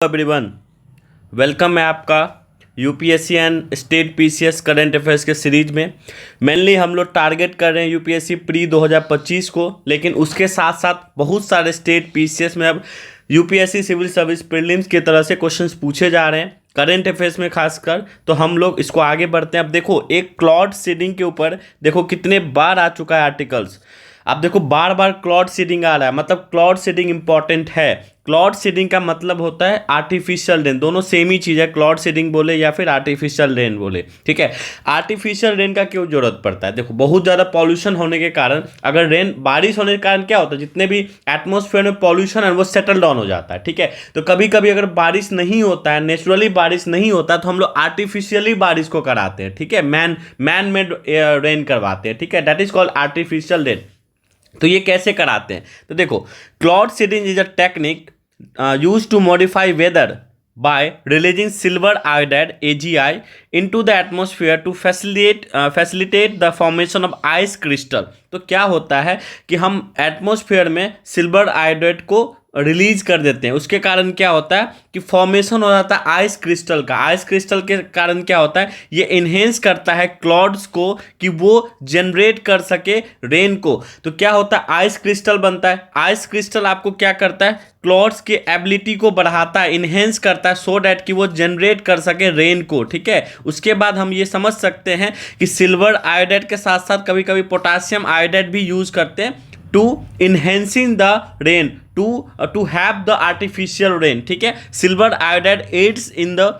Everyone, welcome है आपका UPSC and state PCS current affairs के सीरीज में। मेनली हम लोग टारगेट कर रहे हैं यूपीएससी प्री 2025 को, लेकिन उसके साथ साथ बहुत सारे स्टेट पीसीएस में अब यूपीएससी सिविल सर्विस प्रीलिम्स की तरह से क्वेश्चंस पूछे जा रहे हैं करंट अफेयर्स में खासकर। तो हम लोग इसको आगे बढ़ते हैं। अब देखो, एक क्लाउड सीडिंग के ऊपर देखो कितने बार आ चुका है आर्टिकल्स। अब देखो बार बार क्लाउड सीडिंग आ रहा है, मतलब क्लाउड सीडिंग इंपॉर्टेंट है। क्लाउड सीडिंग का मतलब होता है आर्टिफिशियल रेन, दोनों सेम ही चीज़ है, क्लाउड सीडिंग बोले या फिर आर्टिफिशियल रेन बोले, ठीक है। आर्टिफिशियल रेन का क्यों जरूरत पड़ता है? देखो बहुत ज़्यादा पॉल्यूशन होने के कारण, अगर रेन बारिश होने के कारण क्या होता है, जितने भी एटमॉस्फेयर में पॉल्यूशन है वो सेटल डाउन हो जाता है, ठीक है। तो कभी कभी अगर बारिश नहीं होता है, नेचुरली बारिश नहीं होता है, तो हम लोग आर्टिफिशियली बारिश को कराते हैं, ठीक है। मैन मेड रेन करवाते हैं, ठीक है। That is called artificial rain. तो ये कैसे कराते हैं? तो देखो, cloud seeding is a technique used to modify weather by releasing silver iodide AgI into the atmosphere to facilitate the formation of ice crystal। तो क्या होता है कि हम एटमॉस्फेयर में सिल्वर आयोडाइड को रिलीज कर देते हैं, उसके कारण क्या होता है कि फॉर्मेशन हो जाता है आइस क्रिस्टल का। आइस क्रिस्टल के कारण क्या होता है, ये इन्हेंस करता है क्लाउड्स को कि वो जनरेट कर सके रेन को। तो क्या होता है, आइस क्रिस्टल बनता है। आइस क्रिस्टल आपको क्या करता है, क्लाउड्स की एबिलिटी को बढ़ाता है, इन्हेंस करता है, सो डैट कि वो जनरेट कर सके रेन को, ठीक है। उसके बाद हम ये समझ सकते हैं कि सिल्वर आयोडाइड के साथ साथ कभी कभी पोटासियम आयोडाइड भी यूज करते हैं to enhancing the rain, to have the artificial rain, ठीक है। Silver iodide aids in the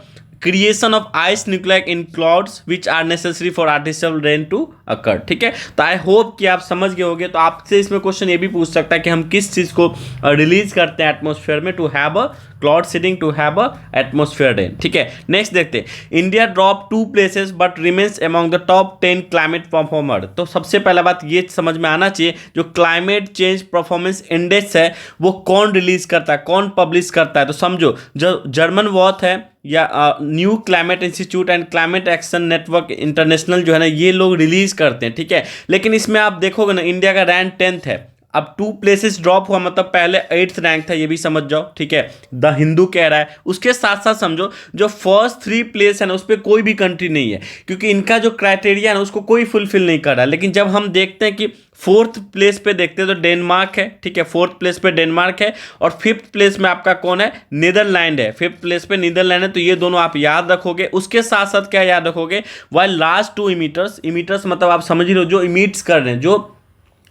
creation of ice nuclei in clouds which are necessary for artificial rain to occur, ठीक है। तो I hope कि आप समझ गए होंगे। तो आपसे इसमें क्वेश्चन ये भी पूछ सकता है कि हम किस चीज़ को रिलीज करते हैं एटमॉस्फेयर में to have a cloud seeding, to have a atmosphere rain, ठीक है। नेक्स्ट देखते हैं, India drop 2 places but remains among the top 10 climate performer. तो सबसे पहला बात ये समझ में आना चाहिए, जो क्लाइमेट चेंज परफॉर्मेंस इंडेक्स है वो कौन रिलीज करता है, कौन पब्लिश करता है? तो समझो, जो जर्मन वॉथ है या new climate institute and climate action network international जो है ना, ये लोग रिलीज करते हैं, ठीक है। लेकिन इसमें आप देखोगे ना, इंडिया का रैंक 10th है। अब 2 प्लेसेस ड्रॉप हुआ, मतलब पहले 8th रैंक था, ये भी समझ जाओ, ठीक है। द हिंदू कह रहा है। उसके साथ साथ समझो, जो फर्स्ट 3 प्लेस है ना, उस पर कोई भी कंट्री नहीं है, क्योंकि इनका जो क्राइटेरिया है ना उसको कोई फुलफिल नहीं कर रहा है। लेकिन जब हम देखते हैं कि 4th प्लेस पे देखते हैं तो डेनमार्क है, ठीक है। 4th प्लेस पे डेनमार्क है और 5th प्लेस में आपका कौन है, नीदरलैंड है। 5th प्लेस पे नीदरलैंड है। तो ये दोनों आप याद रखोगे। उसके साथ साथ क्या याद रखोगे, वाइल लास्ट 2 इमीटर्स मतलब आप समझ ही रहे हो, जो इमिट्स कर रहे हैं,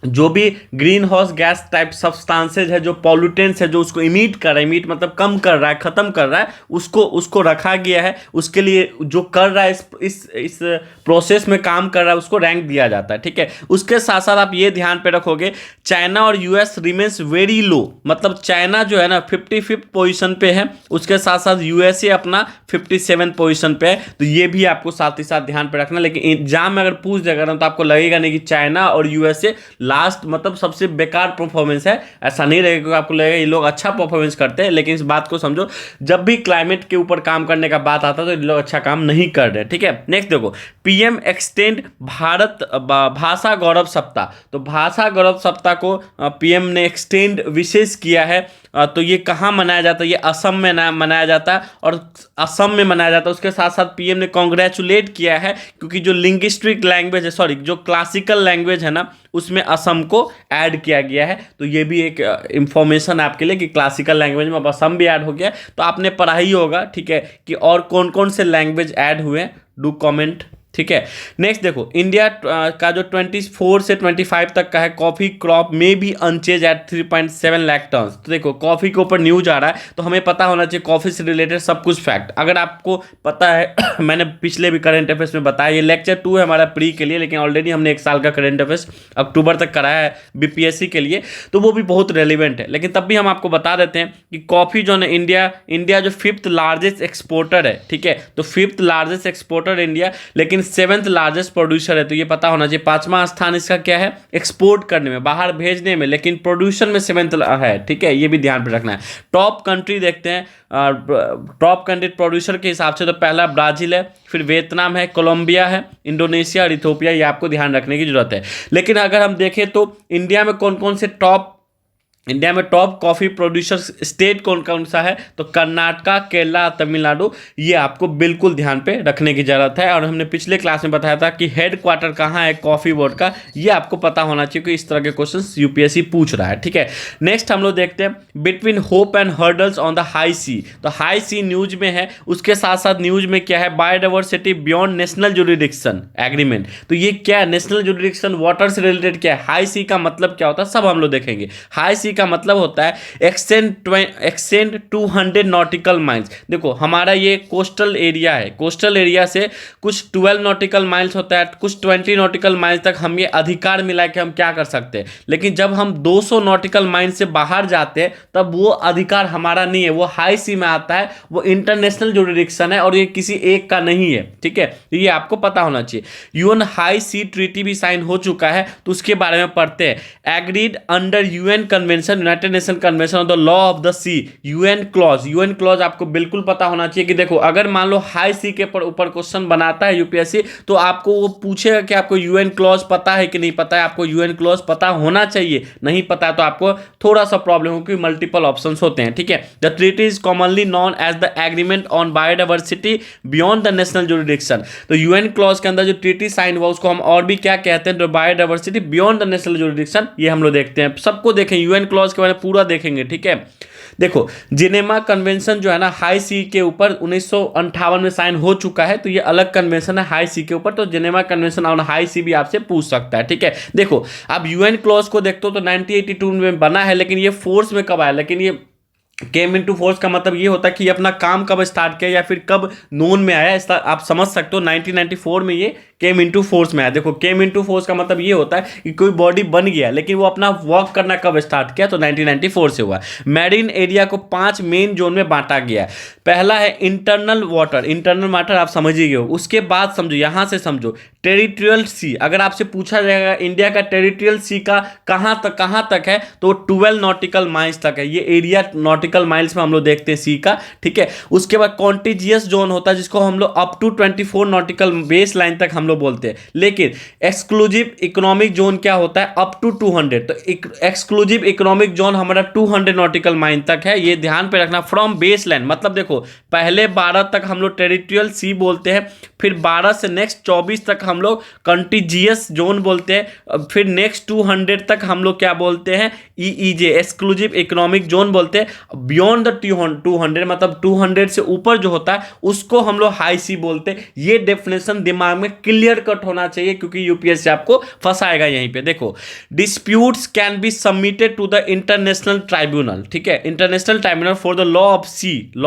जो भी green house gas type substances है, जो पॉल्यूटेंट्स है, जो उसको इमिट कर रहा है, इमिट मतलब कम कर रहा है, खत्म कर रहा है, उसको रखा गया है। उसके लिए जो कर रहा है, इस प्रोसेस में काम कर रहा है, उसको रैंक दिया जाता है, ठीक है। उसके साथ साथ आप ये ध्यान पे रखोगे, चाइना और यूएस रिमेन्स वेरी लो, मतलब चाइना जो है ना 55th पोजीशन पे है, उसके साथ साथ यूएसए अपना 57th पोजीशन पे है। तो ये भी आपको साथ ही साथ ध्यान पे रखना। लेकिन एग्जाम में अगर पूछ देगा ना, तो आपको लगेगा नहीं कि चाइना और यूएसए लास्ट मतलब सबसे बेकार परफॉर्मेंस है, ऐसा नहीं रहेगा, क्योंकि आपको लगेगा ये लोग अच्छा परफॉर्मेंस करते हैं। लेकिन इस बात को समझो, जब भी क्लाइमेट के ऊपर काम करने का बात आता है तो ये लोग अच्छा काम नहीं कर रहे, ठीक है। नेक्स्ट देखो, पीएम एक्सटेंड भारत भाषा गौरव सप्ताह। तो भाषा गौरव सप्ताह को पीएम ने एक्सटेंड विशेष किया है। तो ये कहाँ मनाया जाता है? ये असम में मनाया जाता है, और असम में मनाया जाता है। उसके साथ साथ पीएम ने कॉन्ग्रेचुलेट किया है, क्योंकि जो लिंग्विस्टिक लैंग्वेज है, सॉरी जो क्लासिकल लैंग्वेज है ना, उसमें असम को ऐड किया गया है। तो ये भी एक इंफॉर्मेशन आपके लिए कि क्लासिकल लैंग्वेज में अब असम भी ऐड हो गया। तो आपने पढ़ा ही होगा, ठीक है, कि और कौन कौन से लैंग्वेज ऐड हुए, डू कमेंट, ठीक है। नेक्स्ट देखो, इंडिया का जो 24 से 25 तक का है, कॉफी क्रॉप में भी अनचेंज एट 3.7 लाख टन। तो देखो, कॉफी के ऊपर न्यूज आ रहा है, तो हमें पता होना चाहिए कॉफी से रिलेटेड सब कुछ फैक्ट। अगर आपको पता है मैंने पिछले भी करंट अफेयर्स में बताया, ये लेक्चर 2 है हमारा प्री के लिए, लेकिन ऑलरेडी हमने 1 साल का करंट अफेयर्स अक्टूबर तक कराया है बीपीएससी के लिए, तो वो भी बहुत रेलिवेंट है। लेकिन तब भी हम आपको बता देते हैं कि कॉफी जो है इंडिया जो 5th लार्जेस्ट एक्सपोर्टर है, ठीक है। तो 5th लार्जेस्ट एक्सपोर्टर इंडिया, लेकिन 7th लार्जेस्ट प्रोड्यूसर है। तो ये पता होना चाहिए। 5वां स्थान इसका क्या है, एक्सपोर्ट करने में, बाहर भेजने में, लेकिन प्रोड्यूसर में 7th है, ठीक है। ये भी ध्यान पे रखना है। टॉप कंट्री देखते हैं, टॉप कंट्री प्रोड्यूसर के हिसाब से तो पहला ब्राजील है, फिर वियतनाम है, कोलंबिया है, इंडोनेशिया और इथोपिया। ये आपको ध्यान रखने की जरूरत है। लेकिन अगर हम देखें तो इंडिया में कौन कौन से टॉप इंडिया में टॉप कॉफ़ी प्रोड्यूसर स्टेट कौन कौन सा है, तो कर्नाटका, केरला, तमिलनाडु। ये आपको बिल्कुल ध्यान पे रखने की ज़रूरत है। और हमने पिछले क्लास में बताया था कि हेड क्वार्टर कहाँ है कॉफ़ी बोर्ड का, ये आपको पता होना चाहिए कि इस तरह के क्वेश्चंस यूपीएससी पूछ रहा है। ठीक है, नेक्स्ट हम लोग देखते हैं between hope and hurdles on the high sea. तो हाई सी न्यूज में है, उसके साथ साथ न्यूज में क्या है, biodiversity beyond national jurisdiction agreement. तो ये क्या है, नेशनल जुरिडिक्शन वाटर से रिलेटेड क्या है, हाई सी का मतलब क्या होता है, सब हम लोग देखेंगे। हाई सी का मतलब होता है एक्सटेंड 200 नॉटिकल माइल्स। देखो हमारा ये कोस्टल एरिया है, कोस्टल एरिया से कुछ 12 नॉटिकल माइल्स होता है, कुछ 20 नॉटिकल माइल्स तक हम ये अधिकार मिला के हम क्या कर सकते हैं। लेकिन जब हम 200 नॉटिकल माइल से बाहर जाते हैं तब वो अधिकार हमारा नहीं है, वो हाई सी में आता है, वो इंटरनेशनल जुरिडिक्शन है और ये किसी एक का नहीं है। ठीक है, तो ये आपको पता होना चाहिए। यूएन हाई सी ट्रीटी भी साइन हो चुका है, तो उसके बारे में पढ़ते हैं। Agreed under UN convention, United Nation convention on the law of the sea, UN clause. UN clause आपको बिल्कुल पता होना चाहिए कि देखो अगर मान लो हाई सी के ऊपर क्वेश्चन बनाता है यूपीएससी, तो आपको वो पूछेगा कि आपको यूएन क्लॉज पता है कि नहीं पता है। आपको यूएन क्लॉज पता होना चाहिए, नहीं पता है तो आपको थोड़ा सा प्रॉब्लम हो, क्योंकि मल्टीपल ऑप्शंस होते हैं। ठीक है, the treaty is commonly known as the agreement on biodiversity beyond the national jurisdiction. तो यूएन क्लॉज के अंदर जो ट्रीटी साइन हुआ उसको हम और भी क्या कहते हैं, तो biodiversity beyond the national jurisdiction. ये हम लोग देखते हैं, सबको देखें, यूएन क्लॉज के बारे में पूरा देखेंगे। ठीक है, देखो जिनेवा कन्वेंशन जो है ना हाई सी के ऊपर 1958 में साइन हो चुका है, तो ये अलग कन्वेंशन है हाई सी के ऊपर। तो जिनेवा कन्वेंशन ऑन हाई सी भी आपसे पूछ सकता है। ठीक है, देखो अब यूएन क्लॉज को देखते हो तो 1982 में बना है, लेकिन ये फोर्स में कब आया, लेकिन ये केम इनटू फोर्स का मतलब ये होता है कि ये अपना काम कब स्टार्ट किया या फिर कब नोन में आया, इसका आप समझ सकते हो। 1994 में ये केम इनटू फोर्स में आया। देखो केम इनटू फोर्स का मतलब ये होता है कि कोई बॉडी बन गया, लेकिन वो अपना वर्क करना कब स्टार्ट किया, तो 1994 से हुआ। मैरीन एरिया को 5 मेन जोन में बांटा गया है। पहला है इंटरनल वाटर, इंटरनल वाटर आप समझिए हो। उसके बाद समझो, यहां से समझो टेरिटोरियल सी। अगर आपसे पूछा जाएगा इंडिया का टेरिटोरियल सी का कहां तक है, तो 12 नॉटिकल माइल्स तक है। ये एरिया नॉटिकल माइल्स में हम लोग देखते हैं सी का। ठीक है, उसके बाद कॉन्टिजियस जोन होता है जिसको हम लोग up to 24 nautical baseline तक हम लोग बोलते हैं। लेकिन एक्सक्लूसिव इकोनॉमिक जोन क्या होता है, अप टू 200। तो एक्सक्लूसिव इकोनॉमिक जोन हमारा 200 नॉटिकल माइल तक है, ये ध्यान पे रखना। फ्रॉम बेस लाइन मतलब देखो पहले 12 तक हम लोग टेरिटोरियल सी बोलते हैं, फिर 12 से नेक्स्ट 24 तक हम लोग कंटिजियस जोन बोलते हैं, फिर नेक्स्ट 200 तक हम लोग क्या बोलते हैं, ईईजे एक्सक्लूसिव इकोनॉमिक जोन बोलते हैं। बियॉन्ड द 200 मतलब 200 से ऊपर जो होता है उसको हम लोग हाई सी बोलते हैं। ये डेफिनेशन दिमाग में क्लियर कट होना चाहिए, क्योंकि यूपीएससी आपको फंसाएगा यहीं पे। देखो disputes can be submitted to the international tribunal. ठीक है, international tribunal for the law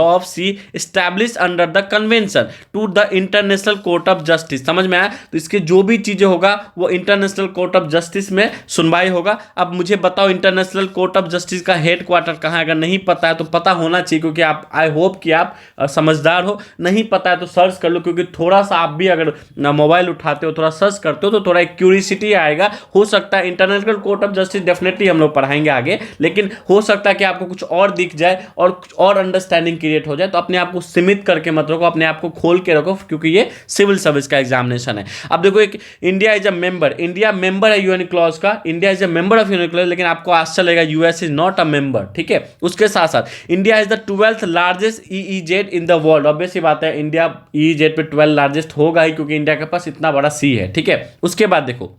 of sea establish under the convention to the international court of justice. समझ में आया, तो इसके जो भी चीजें होगा वो इंटरनेशनल कोर्ट ऑफ जस्टिस में सुनवाई होगा। अब मुझे बताओ इंटरनेशनल कोर्ट ऑफ जस्टिस का हेड क्वार्टर कहाँ है, अगर नहीं पता है तो पता होना चाहिए, क्योंकि आप आई होप कि आप समझदार हो। नहीं पता है तो सर्च कर लो, क्योंकि थोड़ा सा आप भी अगर मोबाइल उठाते हो थोड़ा सर्च करते हो तो थोड़ा एक क्यूरियोसिटी आएगा। हो सकता है international court of justice definitely हम लोग पढ़ाएंगे आगे, लेकिन हो सकता है कि आपको कुछ और दिख जाए और कुछ और अंडरस्टैंडिंग क्रिएट हो जाए। तो अपने आप को सीमित करके मत रखो, अपने आप को खोल के रखो, क्योंकि ये सिविल सर्विस का एग्जामिनेशन है। अब देखो एक India is a member, India member है यूएन क्लॉज का, India is a member of UN clause, लेकिन आपको आश्चर्य लगेगा US is not a member. ठीक है, उसके साथ साथ India is the 12th largest EEZ in the world. Obvious सी बात है इंडिया ईईजेड पे 12 लार्जेस्ट होगा ही, क्योंकि इंडिया के पास इतना बड़ा सी है। ठीक है, उसके बाद देखो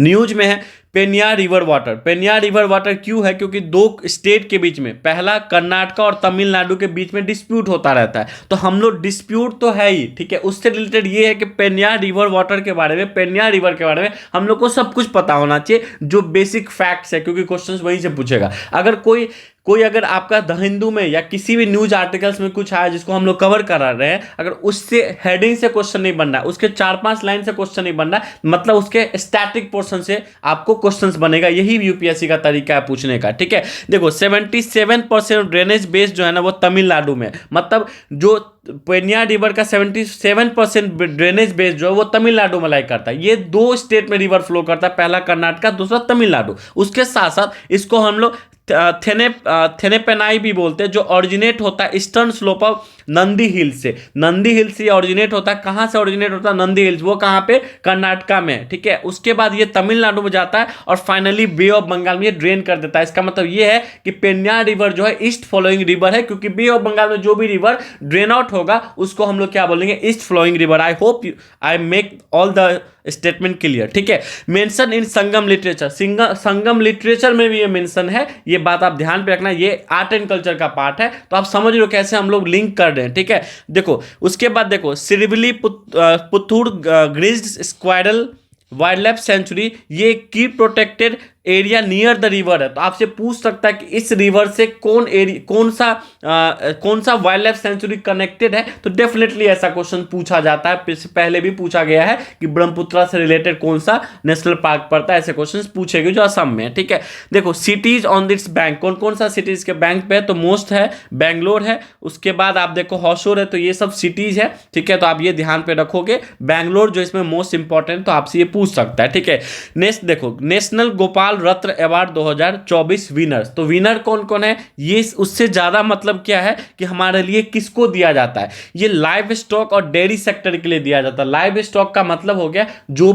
न्यूज में है पेन्यार रिवर वाटर। पेन्यार रिवर वाटर क्यों है, क्योंकि दो स्टेट के बीच में, पहला कर्नाटका और तमिलनाडु के बीच में डिस्प्यूट होता रहता है। तो हम लोग डिस्प्यूट तो है ही, ठीक है, उससे रिलेटेड ये है कि पेन्यार रिवर वाटर के बारे में, पेन्यार रिवर के बारे में हम लोग को सब कुछ पता होना चाहिए, जो बेसिक फैक्ट्स है, क्योंकि क्वेश्चन वहीं से पूछेगा। अगर कोई अगर आपका द हिंदू में या किसी भी न्यूज आर्टिकल्स में कुछ आया जिसको हम लोग कवर करा रहे हैं, अगर उससे हेडिंग से क्वेश्चन नहीं बनना है, उसके 4-5 लाइन से क्वेश्चन नहीं बनना है, मतलब उसके स्टैटिक पोर्शन से आपको क्वेश्चंस बनेगा। यही यूपीएससी का तरीका है पूछने का। ठीक है, देखो 77% ड्रेनेज बेस जो है ना वो तमिलनाडु में, मतलब जो पेन्यार रिवर का 77% ड्रेनेज बेस जो है वो तमिलनाडु में लाई करता है। ये दो स्टेट में रिवर फ्लो करता है, पहला कर्नाटका दूसरा तमिलनाडु। उसके साथ साथ इसको हम लोग थेनेपेनाई भी बोलते हैं, जो ऑरिजिनेट होता है ईस्टर्न स्लोप ऑफ नंदी हिल से। नंदी हिल से ऑरिजिनेट होता है। कहाँ से ऑरिजिनेट होता है? नंदी हिल्स। वो कहाँ पे? कर्नाटका में, ठीक है। उसके बाद ये तमिलनाडु में जाता है और फाइनली बे ऑफ बंगाल में ये ड्रेन कर देता है। इसका मतलब ये है कि पेन्नार रिवर जो है ईस्ट फ्लोइंग रिवर है, क्योंकि बे ऑफ बंगाल में जो भी रिवर ड्रेन आउट होगा उसको हम लोग क्या बोलेंगे? East flowing river. I hope I make all the statement clear, ठीक है। Mention in Sangam literature, Sangam literature में भी ये मेंशन है। ये बात आप ध्यान पे रखना, ये आर्ट एंड कल्चर का पार्ट है, तो आप समझ लो कैसे हम लोग लिंक कर रहे हैं, ठीक है। देखो उसके बाद देखो Srivilliputhur grizzled squirrel wildlife sanctuary, ये की protected area near the river है। तो आपसे पूछ सकता है कि इस रिवर से कौन सा वाइल्ड लाइफ सेंचुरी कनेक्टेड है। तो डेफिनेटली ऐसा क्वेश्चन पूछा जाता है, पहले भी पूछा गया है कि ब्रह्मपुत्र से रिलेटेड कौन सा नेशनल पार्क पड़ता है। ऐसे क्वेश्चन पूछेंगे जो असम में है, ठीक है। देखो सिटीज ऑन दिस बैंक, कौन कौन सा सिटीज के बैंक पे है? तो मोस्ट है बेंगलोर है, उसके बाद आप देखो हॉशोर है। तो ये सब सिटीज है, ठीक है। तो आप ये ध्यान पे रखोगे, बेंगलोर जो इसमें मोस्ट इंपॉर्टेंट, तो आपसे ये पूछ सकता है, ठीक है। नेक्स्ट देखो नेशनल गोपाल रत्न अवार्ड 2024 विनर्स। तो विनर कौन कौन है? ये उससे ज्यादा मतलब क्या है कि हमारे लिए किसको दिया जाता है? ये लाइव स्टॉक और डेयरी सेक्टर के लिए दिया जाता है। लाइव स्टॉक का मतलब हो गया जो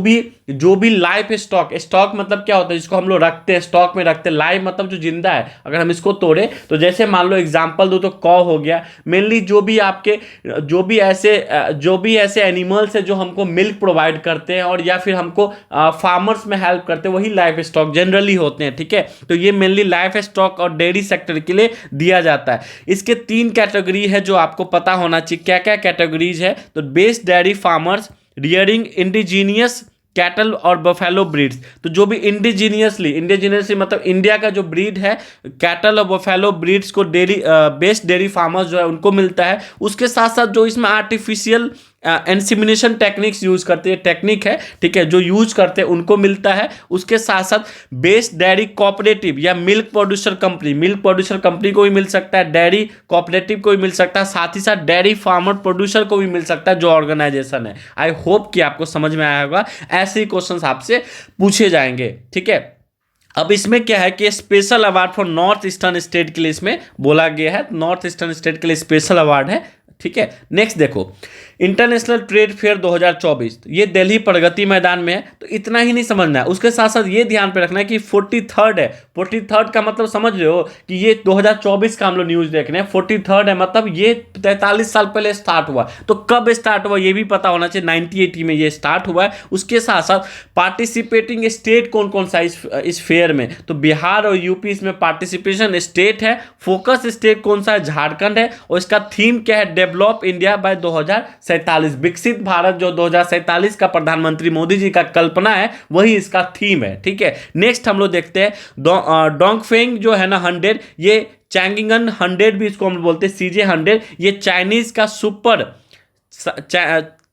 भी लाइव स्टॉक मतलब क्या होता है? जिसको हम लोग रखते हैं, स्टॉक में रखते हैं। लाइव मतलब जो जिंदा है। अगर हम इसको तोड़े तो जैसे मान लो एग्जांपल दो तो कौ हो गया। मेनली जो भी ऐसे एनिमल्स है जो हमको मिल्क प्रोवाइड करते हैं और या फिर हमको फार्मर्स में हेल्प करते हैं, वही लाइव स्टॉक जनरली होते हैं, ठीक है। तो ये मेनली लाइफ स्टॉक और डेयरी सेक्टर के लिए दिया जाता है। इसके 3 कैटेगरी है जो आपको पता होना चाहिए। क्या क्या कैटेगरीज है? तो based dairy farmers, rearing indigenous cattle और बफेलो ब्रीड्स। तो जो भी इंडिजीनियसली मतलब इंडिया का जो ब्रीड है कैटल और बफेलो ब्रीड्स को बेस्ड डेयरी फार्मर्स जो है उनको मिलता है। उसके साथ साथ जो इसमें आर्टिफिशियल इंसेमिनेशन टेक्निक्स यूज करते हैं, टेक्निक है, ठीक है, जो यूज करते हैं उनको मिलता है। उसके साथ साथ बेस्ड डेयरी कोऑपरेटिव या मिल्क प्रोड्यूसर कंपनी को भी मिल सकता है, डेयरी कोऑपरेटिव को भी मिल सकता है, साथ ही साथ डेयरी फार्मर प्रोड्यूसर को भी मिल सकता है जो ऑर्गेनाइजेशन है। आई होप कि आपको समझ में आया होगा। ऐसे ही क्वेश्चंस आपसे पूछे जाएंगे, ठीक है। अब इसमें क्या है कि special award for north eastern state के लिए इसमें बोला गया है। नॉर्थ ईस्टर्न स्टेट के लिए स्पेशल अवार्ड है, ठीक है। नेक्स्ट देखो इंटरनेशनल ट्रेड फेयर 2024, ये दिल्ली प्रगति मैदान में है। तो इतना ही नहीं समझना है, उसके साथ साथ ये ध्यान पे रखना है कि 43rd है। 43rd का मतलब समझ रहे हो कि ये 2024 का हम लोग न्यूज देख रहे हैं। 43rd है मतलब ये 43 साल पहले स्टार्ट हुआ। तो कब स्टार्ट हुआ ये भी पता होना चाहिए। 1980 में ये स्टार्ट हुआ है। उसके साथ साथ पार्टिसिपेटिंग स्टेट कौन कौन सा इस फेयर में? तो बिहार और यूपी इसमें पार्टिसिपेशन स्टेट है। फोकस स्टेट कौन सा है? झारखंड है। और इसका थीम क्या है? डेवलप इंडिया बाय 2047, विकसित भारत जो 2047 का प्रधानमंत्री मोदी जी का कल्पना है वही इसका थीम है, ठीक है। नेक्स्ट हम लोग देखते हैं डोंगफेंग जो है ना 100, ये चैंगिंगन 100 भी इसको हम बोलते हैं, CJ 100। ये चाइनीज का सुपर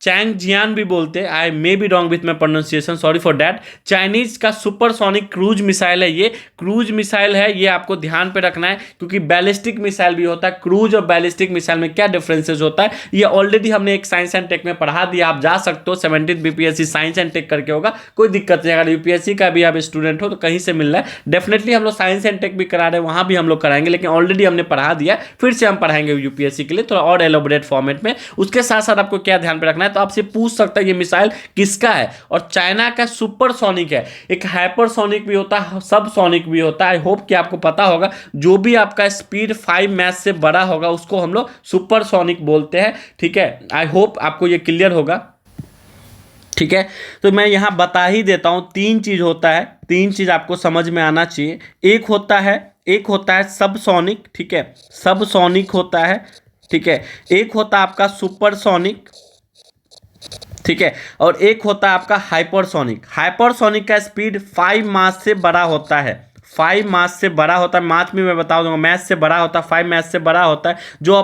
चैंगजियान भी बोलते हैं। I may be wrong with my pronunciation, sorry for that. Chinese का सुपरसोनिक क्रूज मिसाइल है। ये क्रूज मिसाइल है, ये आपको ध्यान पे रखना है क्योंकि बैलिस्टिक मिसाइल भी होता है। क्रूज और बैलिस्टिक मिसाइल में क्या डिफरेंसेस होता है ये ऑलरेडी हमने एक साइंस एंड टेक में पढ़ा दिया। आप जा सकते हो 17th BPSC science and take करके होगा, कोई दिक्कत नहीं। अगर UPSC का भी आप स्टूडेंट हो तो कहीं से मिल रहा है, डेफिनेटली हम लोग साइंस एंड टेक भी करा रहे हैं, वहाँ भी हम लोग कराएंगे, लेकिन ऑलरेडी हमने पढ़ा दिया, फिर से हम पढ़ाएंगे UPSC के लिए थोड़ा और एलोबरेट फॉर्मेट में। उसके साथ साथ आपको क्या ध्यान पे रखना है, तो आपसे पूछ सकता है ये मिसाइल किसका है। और चाइना का सुपरसोनिक है। एक हाइपरसोनिक भी होता है, सबसोनिक भी होता है। आई होप कि आपको पता होगा जो भी आपका स्पीड 5 मैच से बड़ा होगा उसको हम लोग सुपरसोनिक बोलते हैं, ठीक है। आई होप आपको ये क्लियर होगा, ठीक है। तो मैं यहां बता ही देता हूं 3 चीज होता है, 3 चीज आपको समझ में आना चाहिए। एक होता है सबसोनिक, ठीक है, सबसोनिक होता है, ठीक है। एक होता है आपका सुपरसोनिक, ठीक है, और एक होता है आपका हाइपरसोनिक। हाइपरसोनिक का स्पीड 5 माच से बड़ा होता है, 5 माच से बड़ा होता है। माच में मैं बता दूंगा, मैच से बड़ा होता है, 5 मैच से बड़ा होता है। जो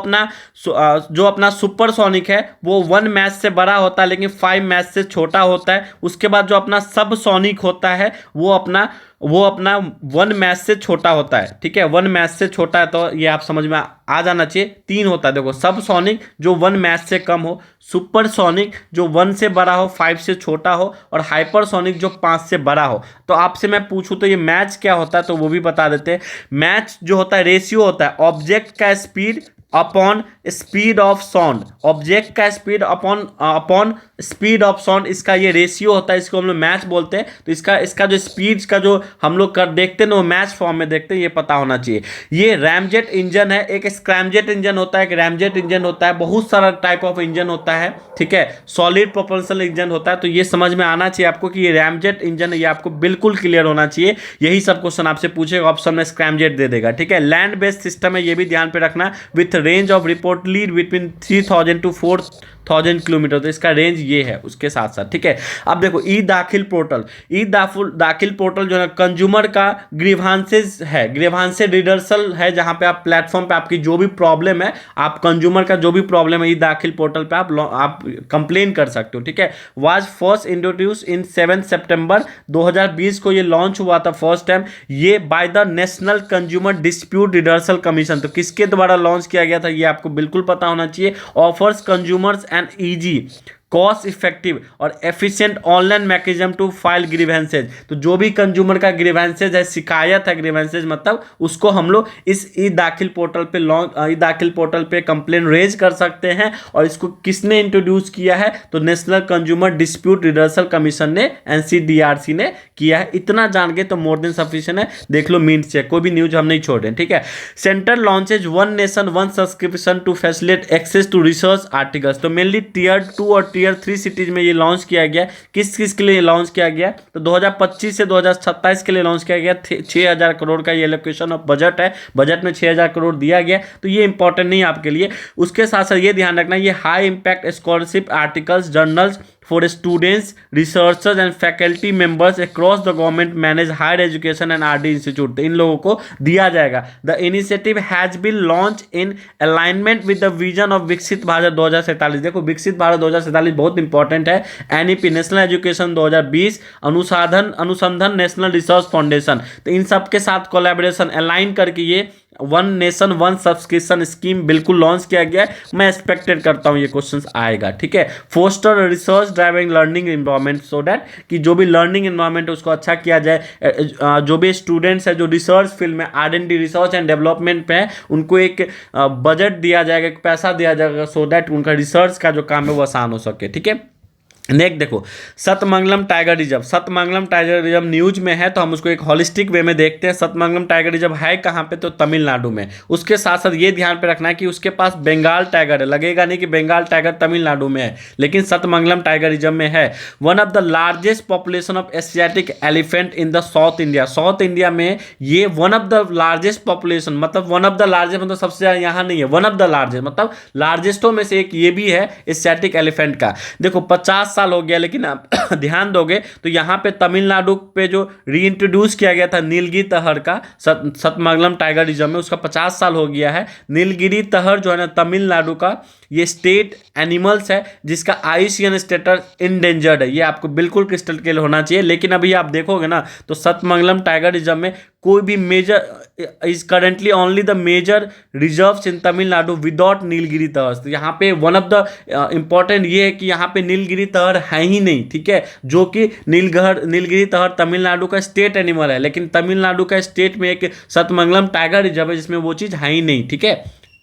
अपना सुपरसोनिक है वो 1 मैच से बड़ा होता है लेकिन 5 मैच से छोटा होता है। उसके बाद जो अपना सबसोनिक होता है वो अपना वो अपना 1 मैच से छोटा होता है, ठीक है, 1 मैच से छोटा है, तो ये आप समझ में आ जाना चाहिए। 3 होता है, देखो, सबसोनिक जो 1 मैच से कम हो, सुपरसोनिक जो 1 से बड़ा हो, 5 से छोटा हो, और हाइपरसोनिक जो 5 से बड़ा हो। तो आपसे मैं पूछूं तो ये मैच क्या होता है, तो वो भी बता देते हैं। मैच जो होता है रेशियो होता है ऑब्जेक्ट का speed upon speed of sound, object का speed upon upon speed of sound, इसका ये रेशियो होता है, इसको हम लोग मैच बोलते हैं। तो इसका जो स्पीड का जो हम लोग कर देखते हैं ना, वो मैच फॉर्म में देखते हैं, ये पता होना चाहिए। ये रैमजेट इंजन है, एक स्क्रैमजेट इंजन होता है, एक रैमजेट इंजन होता है, बहुत सारा टाइप ऑफ इंजन होता है, ठीक है, सॉलिड प्रोपल्सन इंजन होता है। तो ये समझ में आना चाहिए आपको कि ये रैमजेट इंजन है, ये आपको बिल्कुल क्लियर होना चाहिए। यही सब क्वेश्चन आपसे पूछेगा, ऑप्शन में स्क्रैमजेट दे देगा, ठीक है। लैंड बेस्ड सिस्टम है, ये भी ध्यान पे रखना, with range of reportedly between 3000 to 4000 kilometre, तो इसका रेंज ये है उसके साथ साथ, ठीक है। अब देखो ई दाखिल पोर्टल, ई दाखिल पोर्टल जो है कंज्यूमर का ग्रीवांसेस है, ग्रीवांसेस रिडर्सल है, जहां पे आप प्लेटफॉर्म पे आपकी जो भी प्रॉब्लम है, आप कंज्यूमर का जो भी प्रॉब्लम है, ई दाखिल पोर्टल पे आप कंप्लेन कर सकते हो, ठीक है। वाज फर्स्ट इंट्रोड्यूस इन 7 सितंबर 2020 को ये लॉन्च हुआ था फर्स्ट टाइम, ये by the national consumer dispute redressal commission. तो किसके द्वारा लॉन्च किया गया था, ये आपको बिल्कुल पता होना चाहिए। Offers consumers and easy, cost effective और efficient online mechanism to file grievances. तो जो भी कंज्यूमर का ग्रीवेंसेज है, शिकायत है, ग्रीवेंसेज मतलब उसको हम लोग इस ई दाखिल पोर्टल पे ई दाखिल पोर्टल पे कंप्लेन रेज कर सकते हैं। और इसको किसने इंट्रोड्यूस किया है, तो national consumer dispute redressal commission ने, एनसीडीआरसी ने किया है। इतना जान के तो मोर देन सफिशिएंट है, देख लो मीन चेक, कोई भी न्यूज हम नहीं छोड़ रहे हैं, ठीक है। Centre launches 1 nation 1 subscription to facilitate access to research articles. तो मेनली टियर 2 और टियर 3 सिटीज में ये लॉन्च किया गया। किस किस के लिए लॉन्च किया गया, तो 2025 से 2027 के लिए लॉन्च किया गया। 6000 करोड़ का ये एलोकेशन ऑफ बजट है, बजट में 6000 करोड़ दिया गया। तो ये इंपॉर्टेंट नहीं है आपके लिए। उसके साथ साथ ये ध्यान रखना, ये high impact scholarship articles journals for students, researchers and faculty members across the government manage higher education and RD institute, तो इन लोगों को दिया जाएगा। The initiative has been launched in alignment with the vision of विकसित भारत 2047। देखो विकसित भारत 2047 बहुत important है। एनईपी नेशनल एजुकेशन 2020, अनुसंधान नेशनल रिसर्च फाउंडेशन, तो इन सब के साथ कोलैबोरेशन अलाइन करके ये 1 नेशन 1 सब्सक्रिप्शन स्कीम बिल्कुल लॉन्च किया गया है। मैं एक्सपेक्टेड करता हूँ ये क्वेश्चंस आएगा, ठीक है। Foster research driving learning environment, so that कि जो भी लर्निंग इन्वायरमेंट है उसको अच्छा किया जाए। जो भी स्टूडेंट्स है जो रिसर्च फील्ड में R&D रिसर्च एंड डेवलपमेंट पे है, उनको एक बजट दिया जाएगा, एक पैसा दिया जाएगा, सो दैट उनका रिसर्च का जो काम है वो आसान हो सके, ठीक है। नेक्स्ट देखो Sathyamangalam tiger reserve, Sathyamangalam tiger reserve news में है, तो हम उसको एक हॉलिस्टिक वे में देखते हैं। सतमंगलम टाइगर रिजर्व है कहाँ पे, तो तमिलनाडु में। उसके साथ साथ ये ध्यान पे रखना है कि उसके पास बंगाल टाइगर है, लगेगा नहीं कि बंगाल टाइगर तमिलनाडु में है, लेकिन सतमंगलम टाइगर रिजर्व में है। One of the largest population of Asiatic elephant in the south India, south India में ये one of the largest population, मतलब वन ऑफ द लार्जेस्ट मतलब सबसे ज्यादा यहाँ नहीं है, वन ऑफ द लार्जेस्ट मतलब लार्जेस्टों में से एक ये भी है एशियाटिक एलिफेंट का। देखो 50 साल हो गया, लेकिन आप ध्यान दोगे तो यहाँ पे तमिलनाडु पे जो रीइंट्रोड्यूस किया गया था नीलगिरी तहर का सतमंगलम टाइगर रिजर्व में, उसका 50 साल हो गया है। नीलगिरी तहर जो है ना तमिलनाडु का ये स्टेट एनिमल्स है, जिसका IUCN स्टेटस इंडेंजर्ड है। ये आपको बिल्कुल क्रिस्टल क्लियर होना चाहिए। लेकिन अभी आप देखोगे ना तो सतमंगलम टाइगर रिजर्व में कोई भी major is currently only the major reserves in Tamil Nadu without Nilgiri tahr. तो यहाँ पे वन ऑफ द इंपॉर्टेंट ये है कि यहाँ पे नीलगिरी तहर है ही नहीं, ठीक है, जो कि नीलगिरी तहर तमिलनाडु का स्टेट एनिमल है, लेकिन तमिलनाडु का स्टेट में एक सतमंगलम टाइगर रिजर्व है जिसमें वो चीज़ है ही नहीं, ठीक है।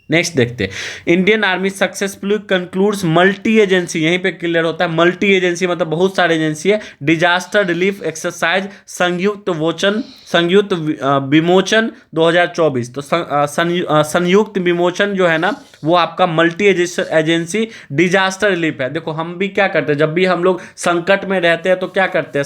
नेक्स्ट देखते हैं Indian army successfully concludes multi agency, यहीं पे क्लियर होता है मल्टी एजेंसी मतलब बहुत सारे एजेंसी है। डिजास्टर रिलीफ एक्सरसाइज संयुक्त विमोचन 2024, तो संयुक्त विमोचन जो है ना वो आपका मल्टी एजेंसी डिजास्टर रिलीफ है। देखो हम भी क्या करते हैं, जब भी हम लोग संकट में रहते हैं तो क्या करते हैं,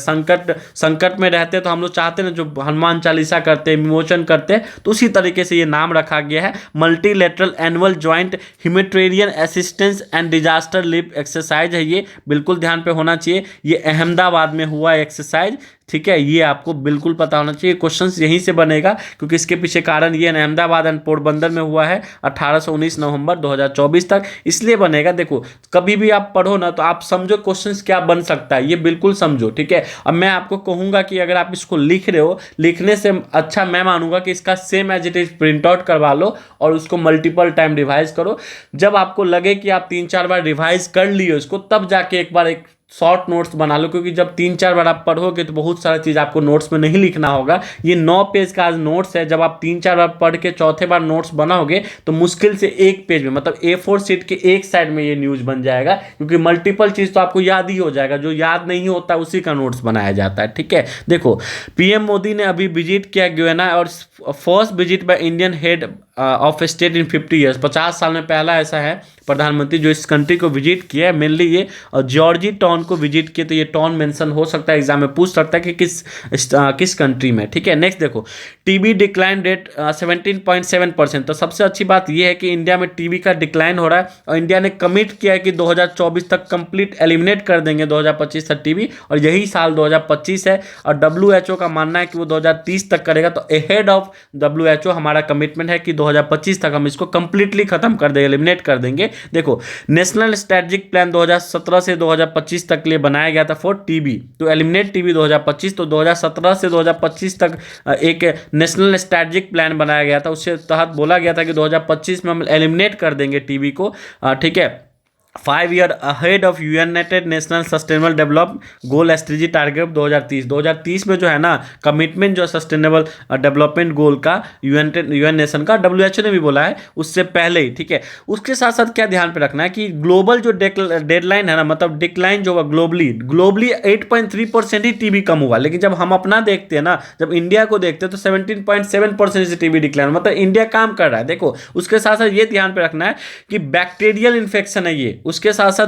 संकट में रहते हैं तो हम लोग चाहते हैं जो हनुमान चालीसा करते हैं, विमोचन करते हैं, तो उसी तरीके से ये नाम रखा गया है multilateral annual joint humanitarian assistance and disaster relief exercise है। ये बिल्कुल ध्यान पे होना चाहिए। ये अहमदाबाद में हुआ एक्सरसाइज ठीक है, ये आपको बिल्कुल पता होना चाहिए। क्वेश्चंस यहीं से बनेगा क्योंकि इसके पीछे कारण ये अहमदाबाद एंड पोरबंदर में हुआ है 1819 नवंबर 2024 तक, इसलिए बनेगा। देखो कभी भी आप पढ़ो ना तो आप समझो क्वेश्चंस क्या बन सकता है, ये बिल्कुल समझो, ठीक है। अब मैं आपको कहूंगा कि अगर आप इसको लिख रहे हो, लिखने से अच्छा मैं मानूंगा कि इसका same as it is print out करवा लो और उसको मल्टीपल टाइम रिवाइज करो। जब आपको लगे कि आप 3-4 बार रिवाइज कर लिए इसको, तब जाके एक बार एक शॉर्ट नोट्स बना लो, क्योंकि जब 3-4 बार आप पढ़ोगे तो बहुत सारा चीज़ आपको नोट्स में नहीं लिखना होगा। ये 9 पेज का आज नोट्स है, जब आप 3-4 बार पढ़ के चौथे बार नोट्स बनाओगे तो मुश्किल से एक पेज में, मतलब A4 शीट के एक साइड में ये न्यूज़ बन जाएगा, क्योंकि मल्टीपल चीज़ तो आपको याद ही हो जाएगा, जो याद नहीं होता उसी का नोट्स बनाया जाता है, ठीक है। देखो पीएम मोदी ने अभी विजिट किया गुयाना, और first visit by Indian head of state in 50 years, 50 साल में पहला ऐसा है प्रधानमंत्री जो इस कंट्री को विजिट किया है। मेनली ये जॉर्जी टाउन को विजिट किए, तो ये टाउन मेंशन हो सकता है, एग्जाम में पूछ सकता है कि किस कंट्री में, ठीक है। नेक्स्ट देखो टीबी डिक्लाइन रेट 17.7%। तो सबसे अच्छी बात ये है कि इंडिया में टीबी का डिक्लाइन हो रहा है, और इंडिया ने कमिट किया है कि 2024 तक कंप्लीट एलिमिनेट कर देंगे 2025 तक टीबी, और यही साल 2025 है। और WHO का मानना है कि वो 2030 तक करेगा, तो अहेड ऑफ WHO हमारा कमिटमेंट है कि 2025 तक हम इसको कंप्लीटली खत्म कर देंगे, एलिमिनेट कर देंगे। देखो नेशनल स्ट्रेटेजिक प्लान 2017 से 2025 तक के लिए बनाया गया था फॉर टीबी, तो एलिमिनेट टीबी 2025, तो 2017 से 2025 तक एक नेशनल स्ट्रेटेजिक प्लान बनाया गया था, उसके तहत बोला गया था कि 2025 में हम एलिमिनेट कर देंगे टीबी को, ठीक है। 5 year ahead of United national sustainable develop goal SDG target 2030 में जो है ना कमिटमेंट जो सस्टेनेबल डेवलपमेंट गोल का यूएन नेशन का WHO ने भी बोला है उससे पहले ही, ठीक है। उसके साथ साथ क्या ध्यान पे रखना है कि ग्लोबल जो डेडलाइन है ना, मतलब डिक्लाइन जो हुआ ग्लोबली 8.3% ही टीबी कम हुआ, लेकिन जब हम अपना देखते हैं ना, जब इंडिया को देखते हैं तो 17.7% से टीबी डिक्लाइन, मतलब इंडिया काम कर रहा है। देखो उसके साथ साथ ये ध्यान पे रखना है कि बैक्टीरियल इन्फेक्शन है ये, उसके साथ साथ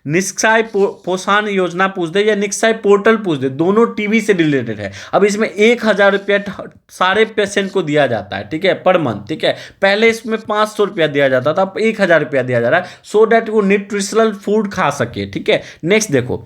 निक्साई पोषण योजना पूछ दे या निक्साई पोर्टल पूछ दे, दोनों टीबी से रिलेटेड है। अब इसमें 1000 रुपया सारे पेशेंट को दिया जाता है, ठीक है, पर मंथ, ठीक है। पहले इसमें 500 रुपया दिया जाता था, अब 1000 रुपया दिया जा रहा है, सो डैट वो न्यूट्रिशनल फूड खा सके, ठीक है। नेक्स्ट देखो,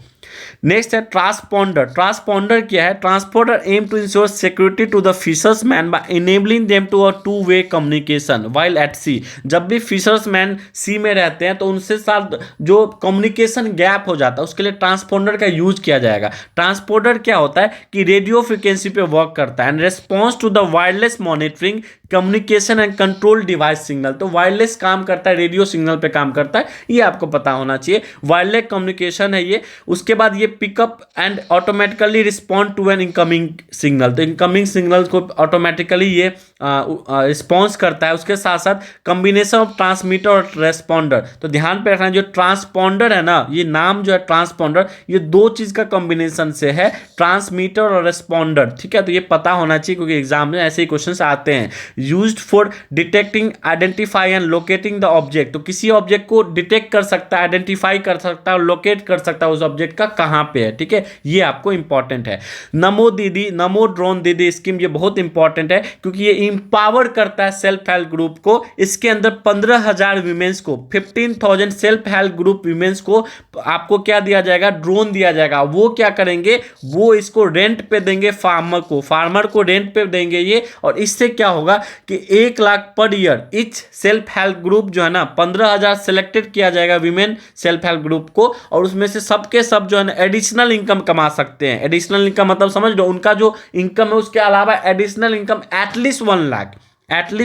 नेक्स्ट है ट्रांसपॉन्डर। ट्रांसपॉन्डर क्या है? Transponder aim to ensure security to the fishermen by enabling them to a two way communication while at sea. जब भी फिशर्समैन सी में रहते हैं तो उनसे साथ जो कम्युनिकेशन गैप हो जाता है उसके लिए ट्रांसपॉन्डर का यूज किया जाएगा। ट्रांसपॉन्डर क्या होता है कि रेडियो फ्रिक्वेंसी पे वर्क करता है and response to the wireless monitoring communication and control device signal. तो वायरलेस काम करता है, रेडियो सिग्नल पे काम करता है, ये आपको पता होना चाहिए। वायरलेस कम्युनिकेशन है ये। उसके बाद ये pickup and automatically respond to an incoming signal, तो इनकमिंग सिग्नल को ऑटोमेटिकली ये रिस्पॉन्स करता है। उसके साथ साथ कॉम्बिनेशन ऑफ ट्रांसमीटर और रेस्पॉन्डर, तो ध्यान पे रखना जो ट्रांसपॉन्डर है ना, ये नाम जो है ट्रांसपॉन्डर, ये दो चीज का कॉम्बिनेशन से है, ट्रांसमीटर और रेस्पॉन्डर, ठीक है। तो ये पता होना चाहिए क्योंकि एग्जाम में ऐसे ही क्वेश्चन आते हैं। Used for detecting identify and locating the object, तो किसी ऑब्जेक्ट को डिटेक्ट कर सकता है, आइडेंटिफाई कर सकता है और लोकेट कर सकता है उस ऑब्जेक्ट का कहां पे है, ठीक है। ये आपको इंपॉर्टेंट है। नमो दीदी, नमो ड्रोन दीदी स्कीम, ये बहुत इंपॉर्टेंट है क्योंकि ये इंपावर करता है सेल्फ हेल्प ग्रुप को। इसके अंदर 15,000 वीमेंस को, 15,000 सेल्फ हेल्प ग्रुप वीमेंस को आपको क्या दिया जाएगा? ड्रोन दिया जाएगा। वो क्या करेंगे? वो इसको रेंट पे देंगे फार्मर को, फार्मर को रेंट पे देंगे ये, और इससे क्या होगा कि 1 lakh per year etch self help group जो है ना, 15,000 सेलेक्टेड किया जाएगा वीमेन सेल्फ हेल्प ग्रुप को, और उसमें से सबके सब जो है ना एडिशनल इनकम कमा सकते हैं। एडिशनल इनकम मतलब समझ लो, उनका जो इनकम है उसके अलावा additional income at least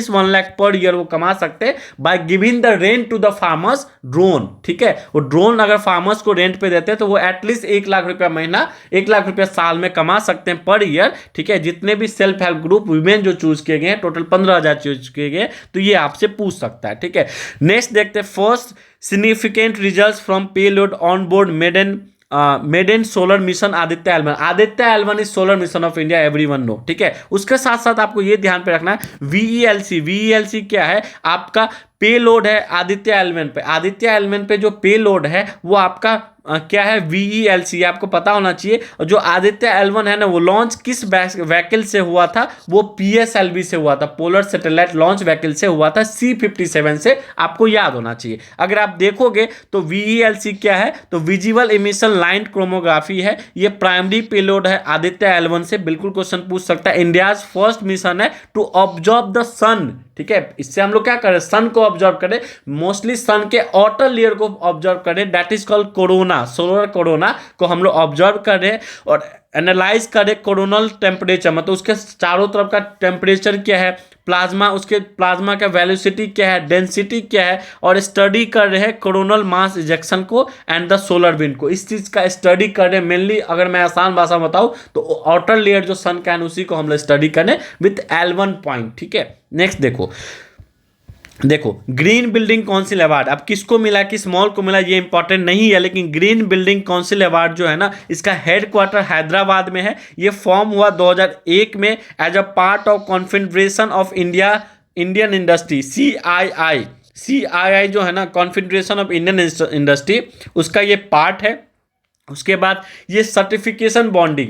1 lakh per year वो कमा सकते हैं by giving the rent to the farmers drone, ठीक है। वो ड्रोन अगर फार्मर्स को रेंट पे देते हैं तो वो एटलीस्ट 1 लाख रुपया महीना, 1 लाख रुपया साल में कमा सकते हैं पर ईयर, ठीक है। जितने भी सेल्फ हेल्प ग्रुप वीमेन जो चूज किए गए हैं, टोटल 15,000 चूज किए गए, तो ये आपसे पूछ सकता है, ठीक है। नेक्स्ट देखते हैं, first significant result from payload on board maiden solar mission Aditya एल1। आदित्य एल1 is solar mission of India, everyone know, ठीक है। उसके साथ साथ आपको ये ध्यान पे रखना है VELC क्या है? आपका पे लोड है आदित्य L1 पे, आदित्य L1 पे जो पे लोड है वो आपका क्या है, VELC, आपको पता होना चाहिए। और जो आदित्य L1 है ना, वो लॉन्च किस व्हीकल से हुआ था, वो PSLV से हुआ था, पोलर सैटेलाइट लॉन्च व्हीकल से हुआ था, C-57 से, आपको याद होना चाहिए। अगर आप देखोगे तो VELC क्या है, तो विजिबल इमिशन लाइन क्रोमोग्राफी है, ये प्राइमरी पेलोड है आदित्य L1 से, बिल्कुल क्वेश्चन पूछ सकता है। इंडियाज फर्स्ट मिशन है टू ऑब्जर्व द सन, ठीक है, इससे हम लोग क्या करें, सन को ऑब्जर्व करें, मोस्टली सन के आउटर लेयर को ऑब्जर्व करें, that is called corona, solar corona को हम लोग ऑब्जर्व कर रहे हैं और एनालाइज करें कोरोनल टेम्परेचर, मतलब उसके चारों तरफ का टेम्परेचर क्या है, प्लाज्मा, उसके प्लाज्मा का वेलोसिटी क्या है, डेंसिटी क्या है, और स्टडी कर रहे हैं कोरोनल मास इजेक्शन को एंड द सोलर विंड को, इस चीज़ का स्टडी कर रहे हैं मेनली। अगर मैं आसान भाषा में बताऊँ तो आउटर लेयर जो सन का है उसी को हम लोग स्टडी करें विथ L1 पॉइंट, ठीक है। नेक्स्ट देखो ग्रीन बिल्डिंग काउंसिल अवार्ड अब किसको मिला, किस मॉल को मिला, ये इंपॉर्टेंट नहीं है, लेकिन ग्रीन बिल्डिंग काउंसिल अवार्ड जो है ना, इसका हेडक्वार्टर हैदराबाद में है। ये फॉर्म हुआ 2001 में as a part of Confederation of Indian Industry, CII जो है ना, कॉन्फेडरेशन ऑफ इंडियन इंडस्ट्री, उसका ये पार्ट है। उसके बाद ये सर्टिफिकेशन बॉडी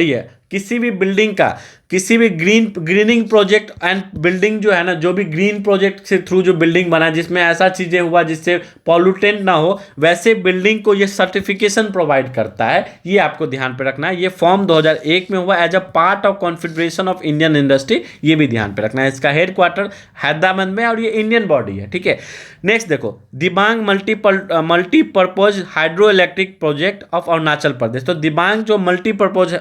है किसी भी बिल्डिंग का, किसी भी ग्रीनिंग प्रोजेक्ट एंड बिल्डिंग जो है ना, जो भी ग्रीन प्रोजेक्ट से थ्रू जो बिल्डिंग बना जिसमें ऐसा चीज़ें हुआ जिससे पॉल्यूटेंट ना हो, वैसे बिल्डिंग को ये सर्टिफिकेशन प्रोवाइड करता है, ये आपको ध्यान पे रखना है। ये फॉर्म 2001 में हुआ as a part of Confederation of Indian Industry, ये भी ध्यान पे रखना है। इसका हेडक्वार्टर हैदराबाद में और ये इंडियन बॉडी है, ठीक है। नेक्स्ट देखो Dibang multipurpose hydro electric project of Arunachal Pradesh. तो दिबांग जो मल्टीपर्पज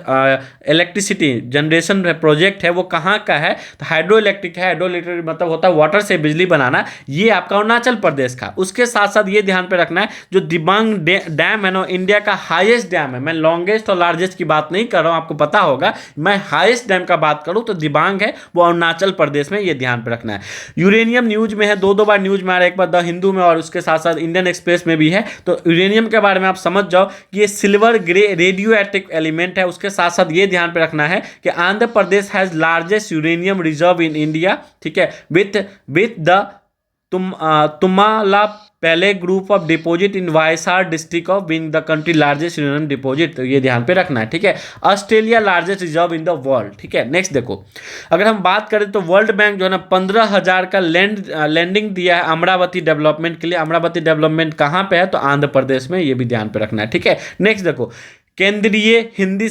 इलेक्ट्रिसिटी जनरेशन प्रोजेक्ट है वो कहाँ का है, तो हाइड्रो इलेक्ट्रिक है। हाइड्रो इलेक्ट्रिक मतलब होता है वाटर से बिजली बनाना, ये आपका अरुणाचल प्रदेश का। उसके साथ साथ ये ध्यान पे रखना है जो दिबांग डैम है ना, इंडिया का हाईएस्ट डैम है। मैं लॉन्गेस्ट और लार्जेस्ट की बात नहीं कर रहा हूँ, आपको पता होगा, मैं हाईएस्ट डैम का बात करूँ तो दिबांग है, वो अरुणाचल प्रदेश में, ये ध्यान पे रखना है। यूरेनियम न्यूज में है, दो बार न्यूज में आ रहा है, एक बार द हिंदू में और उसके साथ साथ इंडियन एक्सप्रेस में भी है। तो यूरेनियम के बारे में आप समझ जाओ कि ये silver grey radio active element है। उसके साथ साथ ये ध्यान पे रखना है कि Andhra Pradesh has largest uranium reserve in India, ठीक है, विथ द तुम्हारा पहले group of deposit in YSR district of being the country largest uranium deposit, तो ये ध्यान पे रखना है, ठीक है। Australia largest reserve in the world, ठीक है। नेक्स्ट देखो अगर हम बात करें तो वर्ल्ड बैंक जो है ना 15,000 का लैंडिंग दिया है अमरावती डेवलपमेंट के लिए। अमरावती डेवलपमेंट कहाँ पे है, तो आंध्र प्रदेश में, ये भी ध्यान पे रखना है, ठीक है। नेक्स्ट देखो केंद्रीय हिंदी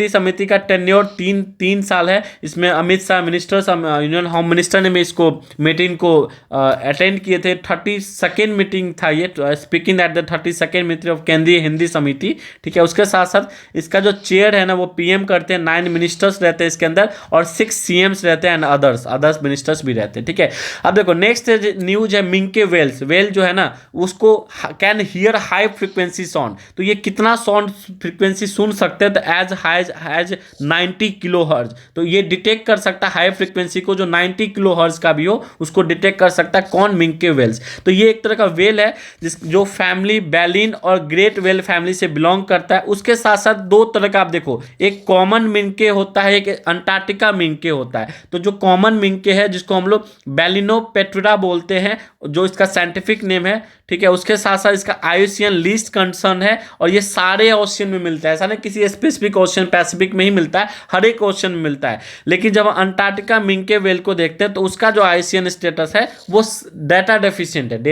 समिति का टेन्योर तीन साल है। इसमें Amit Shah union home minister ने भी इसको मीटिंग को अटेंड किए थे। 32nd मीटिंग था ये, speaking at the 32nd meeting of केंद्रीय हिंदी समिति, ठीक है। उसके साथ साथ इसका जो चेयर है ना वो PM करते हैं, 9 मिनिस्टर्स रहते हैं इसके अंदर और 6 CMs रहते हैं एंड अदर्स मिनिस्टर्स भी रहते हैं, ठीक है। अब देखो नेक्स्ट न्यूज है मिंके वेल जो है ना उसको can hear high frequency sound, तो ये कितना फ्रीक्वेंसी सुन सकते हैं, तो एज हाई एज 90 किलोहर्ट्ज, तो ये डिटेक्ट कर सकता है हाई फ्रीक्वेंसी को, जो 90 किलोहर्ट्ज का भी हो उसको डिटेक्ट कर सकता है। कौन, मिंके वेल्स। तो ये एक तरह का वेल है जो फैमिली बैलिन और ग्रेट वेल फैमिली से बिलोंग करता है। उसके साथ साथ दो तरह का आप देखो, एक कॉमन मिंके होता है, एक अंटार्कटिका मिंके होता है। तो जो कॉमन मिंके है जिसको हम लोग बैलिनोपेट्रा बोलते हैं, जो इसका साइंटिफिक नेम है, ठीक है। उसके साथ साथ इसका आयुसियन लीस्ट कंसर्न है और ये सारे ओशियन में मिलता है, ऐसा नहीं किसी स्पेसिफिक ओशियन पैसिफिक में ही मिलता है, हर एक ओशियन में मिलता है। लेकिन जब अंटार्कटिका मिंके वेल को देखते हैं तो उसका जो आयुसियन स्टेटस है वो डेटा डेफिशिएंट है,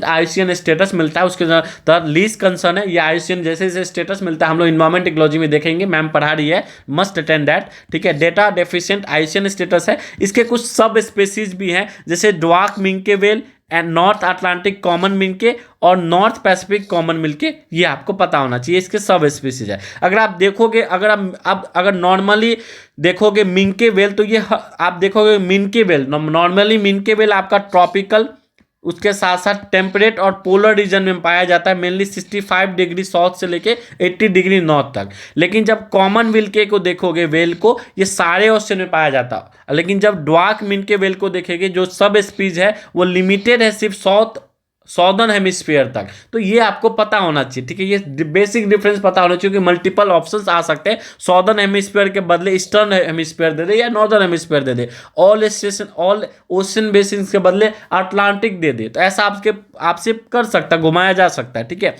आयुसियन स्टेटस मिलता है। उसके तहत लीस्ट कंसर्न है, ये आयुसियन जैसे जैसे स्टेटस मिलता है, हम लोग इन्वायरमेंट इकोलॉजी में देखेंगे, मैम पढ़ा रही है, मस्ट अटेंड दैट, ठीक है। डेटा डेफिशिएंट आयुसियन स्टेटस है। इसके कुछ सब स्पेसीज भी हैं जैसे dwarf minke whale and north Atlantic common minke और नॉर्थ पैसिफिक कॉमन मिंके, ये आपको पता होना चाहिए, इसके सब स्पीसीज है। अगर आप देखोगे, अगर नॉर्मली देखोगे मिंके वेल, तो ये आप देखोगे मिंके वेल, नॉर्मली मिंके वेल आपका ट्रॉपिकल, उसके साथ साथ टेम्परेट और पोलर रीजन में पाया जाता है, मेनली 65 डिग्री साउथ से लेके 80 डिग्री नॉर्थ तक। लेकिन जब कॉमन मिंके को देखोगे वेल को, ये सारे ओशन में पाया जाता है। लेकिन जब ड्वार्फ मिंके वेल को देखेंगे, जो सब स्पीज है वो लिमिटेड है सिर्फ सॉदर्न हेमिस्फीयर तक। तो ये आपको पता होना चाहिए, ठीक है, ये बेसिक डिफरेंस पता होना चाहिए कि मल्टीपल ऑप्शंस आ सकते हैं। सॉदर्न हेमिस्फीयर के बदले ईस्टर्न हेमिस्फीयर दे दे या नॉर्दर्न हेमिस्फीयर दे दे, ऑल ओशन बेसिन के बदले अटलांटिक दे दे, तो ऐसा आपसे कर सकता, घुमाया जा सकता है, ठीक है।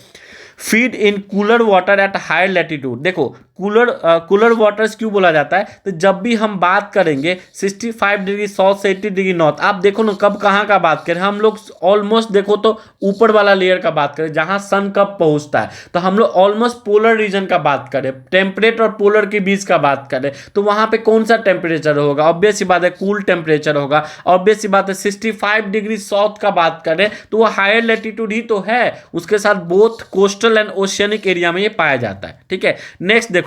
Feed in cooler water at higher latitude, देखो कूलर वाटर्स क्यों बोला जाता है, तो जब भी हम बात करेंगे 65 डिग्री साउथ से 80 डिग्री नॉर्थ, आप देखो ना कब कहाँ का बात करें, हम लोग ऑलमोस्ट देखो तो ऊपर वाला लेयर का बात करें जहां सन कब पहुंचता है, तो हम लोग ऑलमोस्ट पोलर रीजन का बात करें, टेम्परेट और पोलर के बीच का बात करें, तो वहां पे कौन सा टेम्परेचर होगा, ऑब्वियस सी बात है कूल टेम्परेचर होगा, ऑब्वियस सी बात है 65 डिग्री साउथ का बात करें तो वो हायर लैटिट्यूड ही तो है, उसके साथ both coastal and oceanic area में ये पाया जाता है, ठीक है। नेक्स्ट देखो,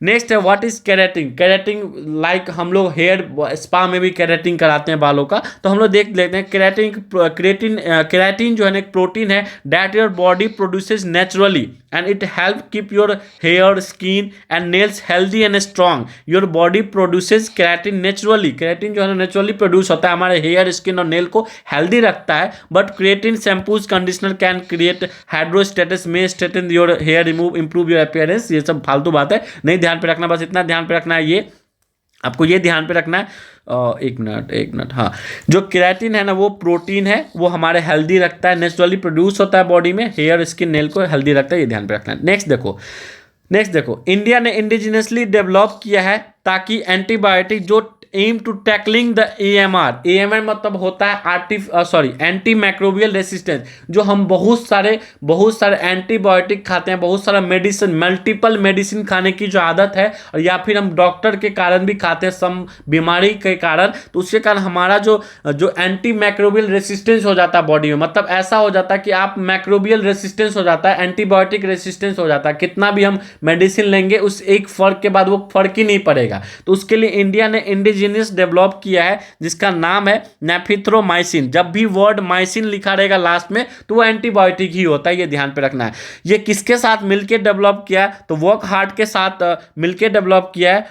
नेक्स्ट है what is keratin. Keratin like हम लोग हेयर स्पा में भी केराटिन कराते हैं बालों का, तो हम लोग देख लेते हैं केराटिन जो है एक प्रोटीन है that your body produces naturally and it help keep your hair skin and nails healthy and strong. Your body produces keratin naturally, keratin जो है नेचुरली प्रोड्यूस होता है, हमारे हेयर स्किन और नेल को हेल्दी रखता है, but keratin shampoos conditioner can create hydrostasis में straighten your hair, remove improve your appearance, ये सब फालतू बात है, नहीं ध्यान पे रखना, बस इतना ध्यान पे रखना है, ये आपको ये ध्यान पे रखना है। एक मिनट, हाँ, जो केराटिन है ना वो प्रोटीन है, वो हमारे हेल्दी रखता है, नेचुरली प्रोड्यूस होता है बॉडी में, हेयर स्किन नेल को हेल्दी रखता है, ये ध्यान पे रखना है। नेक्स्ट देखो इंडिया ने इंडिजिनियसली डेवलप किया है ताकि एंटीबायोटिक जो aim to tackling the AMR मतलब होता है एंटी माइक्रोबियल रेसिस्टेंस, जो हम बहुत सारे एंटीबायोटिक खाते हैं, बहुत सारा मेडिसिन, मल्टीपल मेडिसिन खाने की जो आदत है, और या फिर हम डॉक्टर के कारण भी खाते हैं सम बीमारी के कारण, तो उसके कारण हमारा जो एंटी माइक्रोबियल रेसिस्टेंस हो जाता है बॉडी में, मतलब ऐसा हो जाता है कि आप माइक्रोबियल रेसिस्टेंस हो जाता है, एंटीबायोटिक रेसिस्टेंस हो जाता है, कितना भी हम मेडिसिन लेंगे उस एक फर्क के बाद वो फर्क ही नहीं पड़ेगा, तो उसके लिए इंडिया ने डेवलप किया है जिसका नाम है नेफिथ्रोमाइसिन। जब भी वर्ड माइसिन लिखा रहेगा लास्ट में तो वो एंटीबायोटिक ही होता है, ये ध्यान पे रखना है। ये किसके साथ मिलकर डेवलप किया है, तो वर्क हार्ट के साथ मिलकर डेवलप किया है,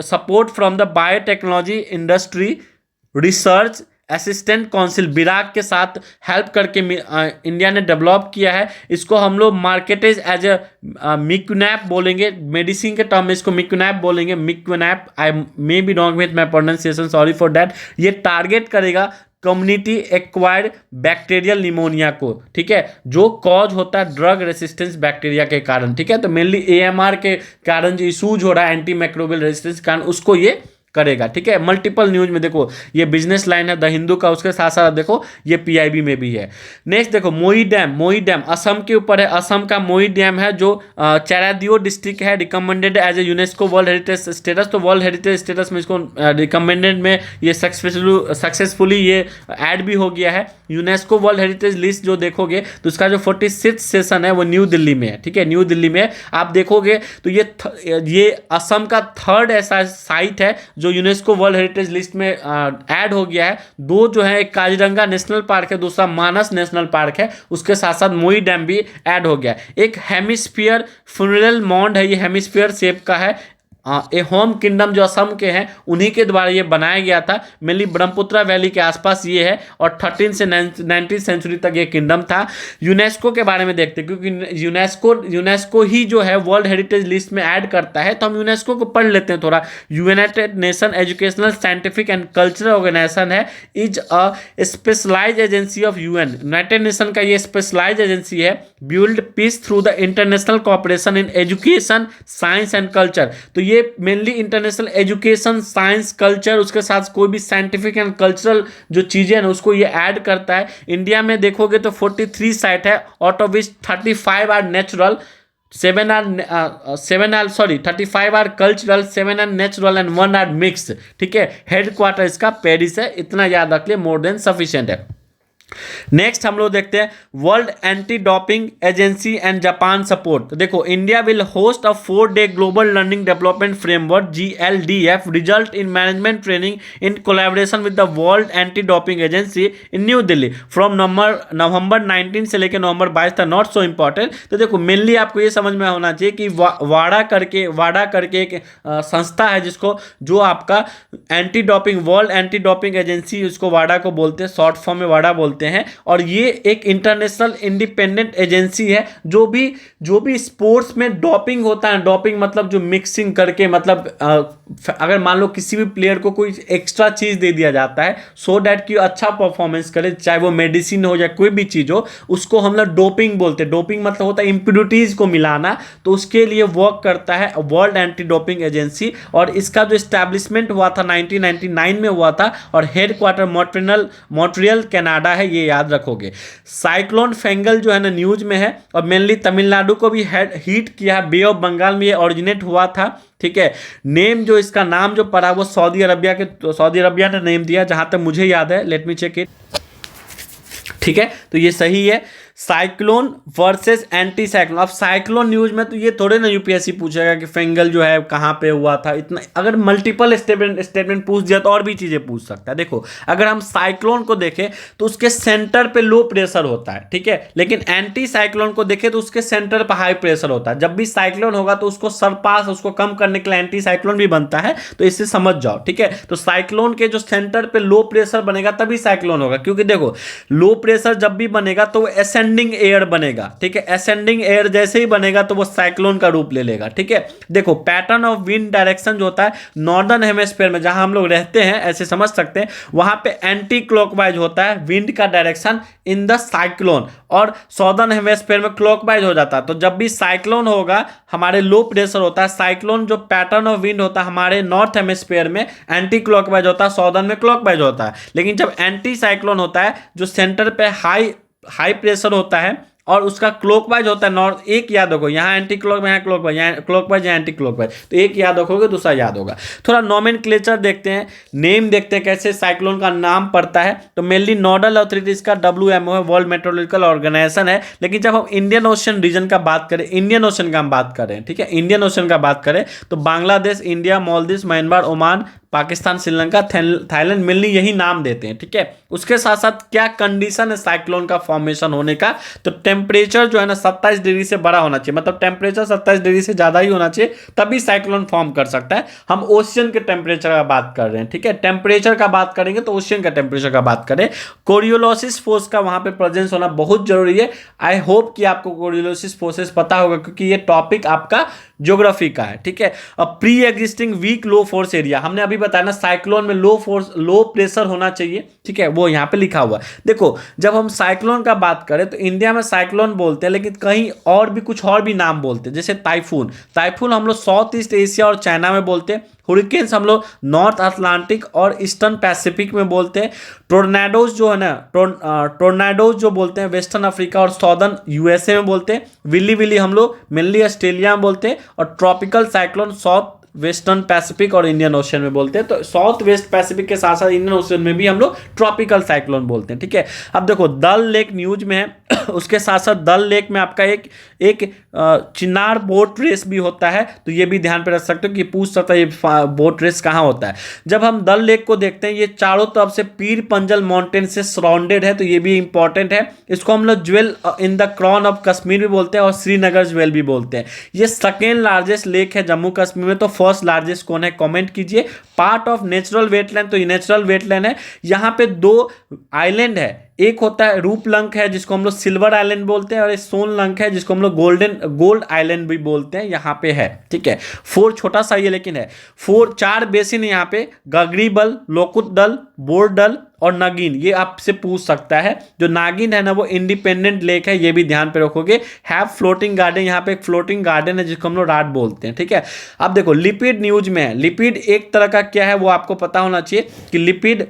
support from the biotechnology industry research assistant council, BIRAC के साथ हेल्प करके इंडिया ने डेवलप किया है। इसको हम लोग मार्केटेज एज ए मिक्विनैप बोलेंगे, मेडिसिन के टर्म में इसको मिक्विनैप बोलेंगे, मिक्विनैप, I may be wrong with my pronunciation, sorry for that. ये टारगेट करेगा कम्युनिटी एक्वायर्ड बैक्टीरियल निमोनिया को, ठीक है, जो कॉज होता है ड्रग रेसिस्टेंस बैक्टीरिया के कारण, ठीक है, तो मेनली AMR के कारण जो इशूज हो रहा है एंटी माइक्रोबियल रेसिस्टेंस के कारण, उसको ये करेगा, ठीक है। मल्टीपल न्यूज में देखो ये बिजनेस लाइन है द हिंदू का, उसके साथ साथ देखो ये PIB में भी है। नेक्स्ट देखो मोई डैम असम के ऊपर है, असम का मोई डैम है जो चैरादियो डिस्ट्रिक्ट है, recommended as a UNESCO world heritage status, तो वर्ल्ड हेरिटेज स्टेटस में इसको रिकमेंडेड में ये सक्सेसफुली ये ऐड भी हो गया है। यूनेस्को वर्ल्ड हेरिटेज लिस्ट जो देखोगे तो उसका जो 46th सेशन है वो न्यू दिल्ली में है, ठीक है, न्यू दिल्ली में आप देखोगे तो ये असम का थर्ड ऐसा साइट है जो यूनेस्को वर्ल्ड हेरिटेज लिस्ट में ऐड हो गया है। दो जो है, एक काजीरंगा नेशनल पार्क है, दूसरा मानस नेशनल पार्क है, उसके साथ साथ मोई डैम भी ऐड हो गया है। एक हेमिस्फीयर फ्यूनरल मॉन्ड है, ये हेमिस्फीयर शेप का है, ए होम किंगडम जो असम के हैं उन्हीं के द्वारा ये बनाया गया था, मेनली ब्रह्मपुत्रा वैली के आसपास ये है, और 13 से 19th सेंचुरी तक ये किंगडम था। यूनेस्को के बारे में देखते हैं, क्योंकि यूनेस्को ही जो है वर्ल्ड हेरिटेज लिस्ट में ऐड करता है, तो हम यूनेस्को को पढ़ लेते हैं थोड़ा। United Nation Educational Scientific and Cultural Organization है, is a specialise agency of UN, United Nation का ये स्पेशलाइज एजेंसी है, build peace through the international cooperation in education science and culture, तो ये mainly international education science culture, उसके साथ कोई भी साइंटिफिक एंड कल्चरल जो चीजें हैं उसको ये ऐड करता है। इंडिया में देखोगे तो 43 साइट है, out of which 35 are natural, 35 are cultural, 7 are natural and 1 are mix, ठीक है। हेडक्वार्टर इसका पेरिस है, इतना याद रख ले, मोर देन सफिशिएंट है। नेक्स्ट हम लोग देखते हैं world anti doping agency and Japan support, तो देखो India will host a 4-day global learning development framework GLDF result in management training in collaboration with the world anti doping agency in new Delhi from November 19 से लेकर नवंबर 22 तक, not so important. तो देखो mainly आपको ये समझ में होना चाहिए कि वाडा करके एक संस्था है जिसको, जो आपका anti doping world anti doping agency, उसको वाडा को बोलते हैं, शॉर्ट फॉर्म में वाडा बोलते हैं, बोलते हैं, और ये एक इंटरनेशनल इंडिपेंडेंट एजेंसी है जो भी स्पोर्ट्स में डोपिंग होता है, डोपिंग मतलब जो मिक्सिंग करके, मतलब अगर मान लो किसी भी प्लेयर को कोई एक्स्ट्रा चीज़ दे दिया जाता है सो डैट कि अच्छा परफॉर्मेंस करे, चाहे वो मेडिसिन हो या कोई भी चीज़ हो, उसको हम लोग डोपिंग बोलते हैं। डोपिंग मतलब होता है इम्प्योरिटीज़ को मिलाना, तो उसके लिए वर्क करता है वर्ल्ड एंटी डोपिंग एजेंसी। और इसका जो इस्टेब्लिशमेंट हुआ था 1999 में हुआ था, और हेड क्वार्टर मॉन्ट्रियल कनाडा है, ये याद रखोगे। साइक्लोन फेंगल जो है ना न्यूज में है, और मेनली तमिलनाडु को भी हीट किया है। बे ऑफ बंगाल में ये ओरिजिनेट हुआ था, ठीक है। नेम जो इसका नाम जो पड़ा वो सऊदी अरबिया ने नेम दिया जहां तक मुझे याद है, लेट मी चेक इट, ठीक है। तो ये सही है, साइक्लोन वर्सेस एंटी साइक्लोन। अब साइक्लोन न्यूज में तो ये थोड़े ना यूपीएससी पूछेगा कि फेंगल जो है कहाँ पे हुआ था, इतना अगर मल्टीपल स्टेटमेंट पूछ दिया तो और भी चीज़ें पूछ सकता है। देखो अगर हम साइक्लोन को देखें तो उसके सेंटर पे लो प्रेशर होता है, ठीक है, लेकिन एंटी साइक्लोन को देखें तो उसके सेंटर पर हाई प्रेशर होता है। जब भी साइक्लोन होगा तो उसको सरपास, उसको कम करने के लिए एंटी साइक्लोन भी बनता है, तो इससे समझ जाओ, ठीक है। तो साइक्लोन के जो सेंटर पे लो प्रेशर बनेगा तभी साइक्लोन होगा, क्योंकि देखो लो प्रेशर जब भी बनेगा तो असेंडिंग एयर बनेगा, ठीक है। असेंडिंग एयर जैसे ही बनेगा तो वो साइक्लोन का रूप ले लेगा, ठीक है। देखो पैटर्न ऑफ विंड डायरेक्शन जो होता है नॉर्दर्न हेमिस्फीयर में जहां हम लोग रहते हैं, ऐसे समझ सकते हैं, वहां पे एंटी क्लॉकवाइज होता है विंड का डायरेक्शन इन द साइक्लोन, और सॉर्दर्न हेमिस्फीयर में क्लॉकवाइज हो जाता है। तो जब भी साइक्लोन होगा हमारे लो प्रेशर होता है, साइक्लोन जो पैटर्न ऑफ विंड होता है हमारे नॉर्थ हेमिस्फीयर में एंटी क्लॉकवाइज होता है, सॉर्दर्न में क्लॉकवाइज होता है। लेकिन जब एंटी साइक्लोन होता है जो सेंटर पे हाई प्रेशर होता है और उसका क्लॉकवाइज होता है नॉर्थ, एक याद रखो, यहाँ एंटी क्लॉक, यहाँ क्लॉकवाइज, यहाँ क्लॉकवाइज, यहाँ एंटी क्लॉकवाइज, तो एक याद रखोगे दूसरा याद होगा। थोड़ा नोमेनक्लेचर देखते हैं, नेम देखते हैं कैसे साइक्लोन का नाम पड़ता है। तो मेनली नोडल अथॉरिटीज का WMO है, वर्ल्ड मेट्रोलॉजिकल ऑर्गेनाइजेशन है। लेकिन जब हम इंडियन ओशन रीजन का बात करें, इंडियन ओशन का हम बात करें, ठीक है, इंडियन ओशन का बात करें तो Bangladesh, India, Maldives, Myanmar, Oman, Pakistan, Sri Lanka, Thailand मिलनी यही नाम देते हैं, ठीक है। उसके साथ साथ क्या कंडीशन है साइक्लोन का फॉर्मेशन होने का, तो टेम्परेचर जो है ना 27 डिग्री से बड़ा होना चाहिए, मतलब टेम्परेचर 27 डिग्री से ज़्यादा ही होना चाहिए, तभी साइक्लोन फॉर्म कर सकता है। हम ओशियन के टेम्परेचर का बात कर रहे हैं, ठीक है, टेम्परेचर का बात करेंगे तो ओशियन का टेम्परेचर का बात करें। कोरियोलिसिस फोर्स का वहाँ पे प्रेजेंस होना बहुत जरूरी है। आई होप कि आपको कोरियोलिसिस फोर्सेस पता होगा, क्योंकि ये टॉपिक आपका ज्योग्राफी का है, ठीक है। अब pre existing weak low force area, हमने अभी बताया ना साइक्लोन में लो प्रेशर होना चाहिए, ठीक है, वो यहाँ पे लिखा हुआ है। देखो जब हम साइक्लोन का बात करें तो इंडिया में साइक्लोन बोलते हैं, लेकिन कहीं और भी कुछ और भी नाम बोलते हैं, जैसे टाइफून हम लोग साउथ ईस्ट एशिया और चाइना में बोलते हैं। हुरिकेन्स हम लोग नॉर्थ अटलांटिक और ईस्टर्न पैसिफिक में बोलते हैं। टोर्नाडोज जो है ना, टोर्नाडोज जो बोलते हैं वेस्टर्न अफ्रीका और सॉर्दर्न यूएसए में बोलते हैं। विली हम लोग मेनली ऑस्ट्रेलिया में बोलते हैं। और tropical cyclone south western Pacific और इंडियन ओशन में बोलते हैं। तो साउथ वेस्ट पैसिफिक के साथ साथ इंडियन ओशन में भी हम लोग ट्रॉपिकल साइक्लोन बोलते हैं, ठीक है। अब देखो डल लेक न्यूज में है उसके साथ साथ डल लेक में आपका एक चिनार बोट रेस भी होता है, तो ये भी ध्यान पे रख सकते हो कि पूछ सकता है ये बोट रेस कहाँ होता है। जब हम डल लेक को देखते हैं ये चारों तरफ से पीर पंजल माउंटेन से सराउंडेड है, तो ये भी इंपॉर्टेंट है। इसको हम लोग jewel in the crown of Kashmir भी बोलते हैं और श्रीनगर ज्वेल भी बोलते हैं। ये सेकेंड लार्जेस्ट लेक है जम्मू कश्मीर में, तो फर्स्ट लार्जेस्ट कौन है कमेंट कीजिए। पार्ट ऑफ नेचुरल वेटलैंड, तो ये नेचुरल वेटलैंड है। यहाँ पे 2 आइलैंड है, एक होता है रूपलंक है जिसको हम लोग सिल्वर आइलैंड बोलते हैं, और एक सोनलंक है जिसको हम लोग गोल्ड आइलैंड भी बोलते हैं, यहाँ पे है, ठीक है। 4 छोटा सा ये लेकिन है। 4 बेसिन यहाँ पे, गगरीबल, लोकुतडल, बोरडल और नागिन, ये आपसे पूछ सकता है। जो नागिन है ना वो इंडिपेंडेंट लेक है, ये भी ध्यान पे रखोगे। हैव फ्लोटिंग गार्डन, यहाँ पे एक फ्लोटिंग गार्डन है जिसको हम लोग राट बोलते हैं, ठीक है। अब देखो लिपिड न्यूज में है, लिपिड एक तरह का क्या है वो आपको पता होना चाहिए कि lipid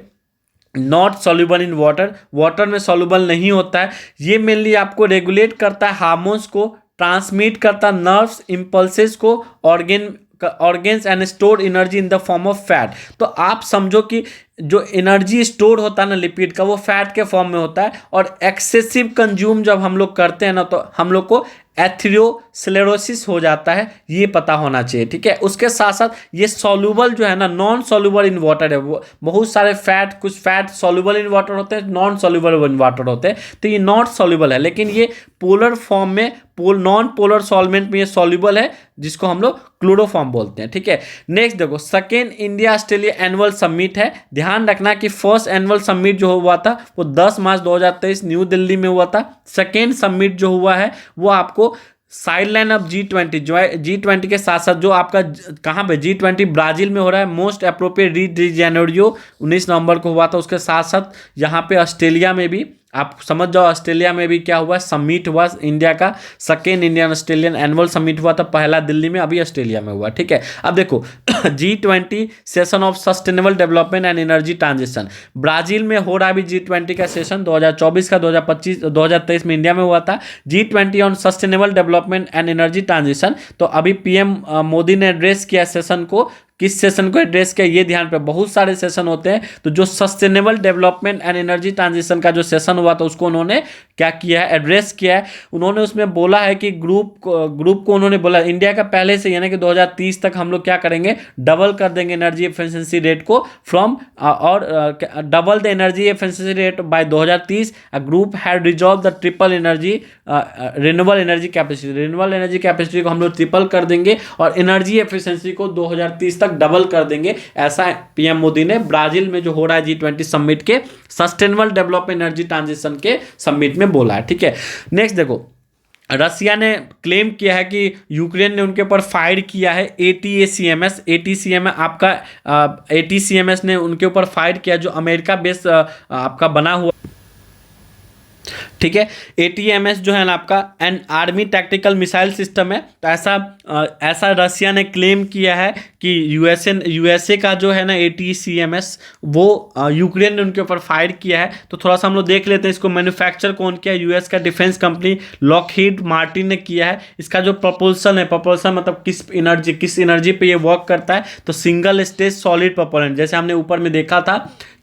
not soluble in water में सॉल्युबल नहीं होता है। ये मेनली आपको रेगुलेट करता है हार्मोन्स को, ट्रांसमिट करता है नर्व्स इम्पल्सेस को, organs and store energy in the form of fat. तो आप समझो कि जो एनर्जी स्टोर होता है ना लिपिड का, वो फैट के फॉर्म में होता है। और एक्सेसिव कंज्यूम जब हम लोग करते हैं ना तो हम लोग को एथेरोस्क्लेरोसिस हो जाता है, ये पता होना चाहिए, ठीक है। उसके साथ साथ ये सॉल्युबल जो है ना, नॉन सॉल्युबल इन वाटर है। वो बहुत सारे फैट, कुछ फैट सॉल्युबल इन वाटर होते हैं, नॉन सॉल्युबल इन वाटर होते हैं, तो ये नॉट सॉल्युबल है। लेकिन ये पोलर फॉर्म में, नॉन पोलर सॉल्वेंट में ये सॉल्युबल है, जिसको हम लोग क्लोरोफॉर्म बोलते हैं, ठीक है। नेक्स्ट देखो second India Australia annual summit है, ध्यान ध्यान रखना कि फर्स्ट एनुअल समिट जो हुआ था वो 10 मार्च 2023 न्यू दिल्ली में हुआ था। सेकेंड समिट जो हुआ है वो आपको साइडलाइन ऑफ G20 जो है G20 के साथ साथ जो आपका कहाँ पे G20 ब्राजील में हो रहा है, मोस्ट अप्रोप्रिएट री डी जेनेरियो 19 नवंबर को हुआ था। उसके साथ साथ यहाँ पे ऑस्ट्रेलिया में भी आप समझ जाओ, ऑस्ट्रेलिया में भी क्या हुआ, समिट हुआ इंडिया का, second Indian Australian annual summit हुआ था, पहला दिल्ली में, अभी ऑस्ट्रेलिया में हुआ। ठीक है, अब देखो G20 session of sustainable development and energy transition Brazil में हो रहा है अभी G20 का सेशन 2024 का, 2025 2023 में इंडिया में हुआ था G20 on sustainable development and energy transition. तो अभी पीएम मोदी ने एड्रेस किया सेशन को, किस सेशन को एड्रेस किया ये ध्यान पे, बहुत सारे सेशन होते हैं, तो जो sustainable development and energy transition का जो सेशन हुआ था उसको उन्होंने क्या किया है, एड्रेस किया है। उन्होंने उसमें बोला है कि ग्रुप को उन्होंने बोला इंडिया का पहले से यानी कि 2030 तक हम लोग क्या करेंगे, डबल कर देंगे एनर्जी एफिशिएंसी रेट को फ्रॉम और double the energy efficiency rate by 2030। Group had resolve the triple energy renewable energy capacity, renewable energy capacity को हम लोग ट्रिपल कर देंगे और एनर्जी एफिशिएंसी को 2030 तक डबल कर देंगे। ऐसा पीएम मोदी ने ब्राजील में जो हो रहा है G20 समिट के सस्टेनेबल डेवलपमेंट एनर्जी ट्रांजिशन के समिट में बोला है। ठीक है, नेक्स्ट देखो, रसिया ने क्लेम किया है कि यूक्रेन ने उनके ऊपर फायर किया है ATACMS आपका ATACMS ने उनके ऊपर फायर किया जो अमेरिका बेस आपका बना हुआ। ठीक है, ATMS जो है ना आपका an army tactical missile system है। तो ऐसा रसिया ने क्लेम किया है कि यूएसए का जो है ना ATACMS वो यूक्रेन ने उनके ऊपर फायर किया है। तो थोड़ा सा हम लोग देख लेते हैं इसको मैन्युफैक्चर कौन किया है, यूएस का डिफेंस कंपनी लॉकहीड मार्टिन ने किया है। इसका जो प्रपोल्सन है, प्रपोल्सन मतलब किस एनर्जी पे ये वर्क करता है, तो सिंगल स्टेज सॉलिड प्रोपेलेंट, जैसे हमने ऊपर में देखा था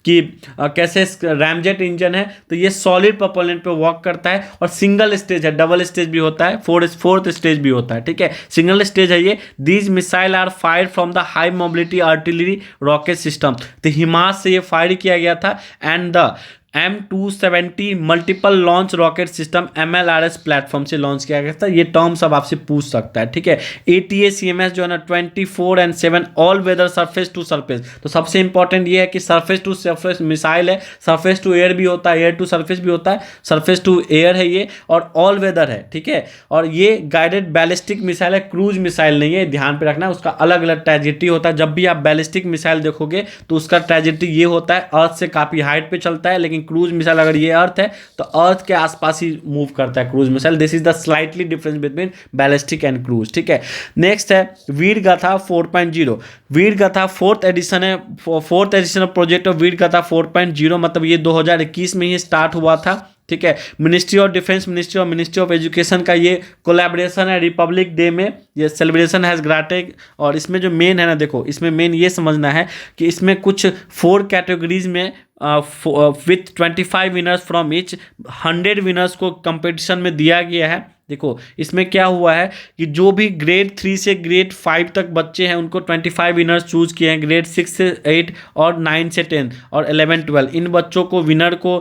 कि कैसे रैमजेट इंजन है, तो ये सॉलिड प्रोपेलेंट पे वर्क करता है और सिंगल स्टेज है, डबल स्टेज भी होता है, फोर्थ स्टेज भी होता है। ठीक है, सिंगल स्टेज है ये। These missile are fire from the high mobility artillery rocket system, तो हिमास से ये फायर किया गया था and the M270 multiple launch rocket system MLRS platform से लॉन्च किया गया था। ये टर्म सब आपसे पूछ सकता है। ठीक है, ATACMS जो है ना 24 and 7 all weather surface to surface, तो सबसे इंपॉर्टेंट ये है कि सरफेस टू सरफेस मिसाइल है, सरफेस टू एयर भी होता है, एयर टू सरफेस भी होता है, सरफेस टू एयर है ये, और ऑल वेदर है। ठीक है, और ये गाइडेड बैलिस्टिक मिसाइल है, क्रूज मिसाइल नहीं है, ध्यान पे रखना। उसका अलग अलग ट्रैजेक्टरी होता है। जब भी आप बैलिस्टिक मिसाइल देखोगे तो उसका ट्रैजेक्टरी ये होता है, अर्थ से काफी हाइट पे चलता है, लेकिन क्रूज मिसाइल अगर ये अर्थ है तो अर्थ के आसपास ही मूव करता है cruise missile. This is the slightly difference between ballistic and cruise. ठीक है, नेक्स्ट है वीर गाथा 4.0। वीर गाथा फोर्थ एडिशन है, fourth edition of project of Veer Gatha 4.0, मतलब ये 2021 में ही स्टार्ट हुआ था। ठीक है, मिनिस्ट्री ऑफ डिफेंस, मिनिस्ट्री और मिनिस्ट्री ऑफ एजुकेशन का ये कोलैबोरेशन है। रिपब्लिक डे में ये सेलिब्रेशन हैज़ ग्रांटेड, और इसमें जो मेन है ना, देखो इसमें मेन ये समझना है कि इसमें कुछ 4 कैटेगरीज में with 25 winners from each 100 winners को कंपटीशन में दिया गया है। देखो इसमें क्या हुआ है कि जो भी ग्रेड 3 से ग्रेड 5 तक बच्चे हैं उनको 25 विनर्स चूज किए हैं, ग्रेड 6 से 8 और 9 से 10 और 11 12 इन बच्चों को विनर को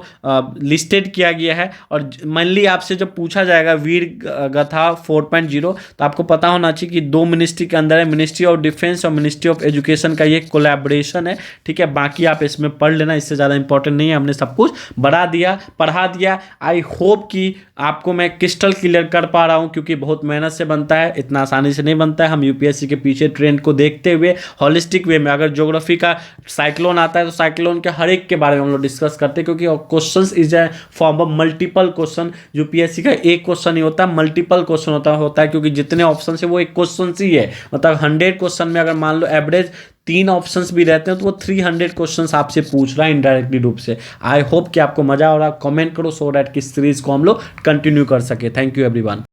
लिस्टेड किया गया है। और मेनली आपसे जब पूछा जाएगा वीर गाथा 4.0 तो आपको पता होना चाहिए कि 2 मिनिस्ट्री के अंदर है, मिनिस्ट्री ऑफ डिफेंस और मिनिस्ट्री ऑफ एजुकेशन का ये कोलैबोरेशन है। ठीक है, बाकी आप इसमें पढ़ लेना, इससे ज़्यादा इंपॉर्टेंट नहीं है, हमने सब कुछ पढ़ा दिया। आई होप कि आपको मैं क्रिस्टल क्लियर कर पा रहा हूं, क्योंकि बहुत मेहनत से बनता है, इतना आसानी से नहीं बनता है। हम यूपीएससी के पीछे ट्रेंड को देखते हुए हॉलिस्टिक वे में, अगर ज्योग्राफी का साइक्लोन आता है तो साइक्लोन के हर एक के बारे में हम लोग डिस्कस करते हैं, क्योंकि questions is a form of multiple question. UPSC का एक क्वेश्चन नहीं होता, मल्टीपल क्वेश्चन होता है, क्योंकि जितने ऑप्शन है वो एक क्वेश्चन ही है। मतलब 100 क्वेश्चन में अगर मान लो एवरेज 3 ऑप्शंस भी रहते हैं तो वो 300 क्वेश्चंस आपसे पूछ रहा है इनडायरेक्टली रूप से। आई होप कि आपको मजा आ रहा है। कमेंट करो सो दैट कि सीरीज को हम लोग कंटिन्यू कर सके। Thank you everyone.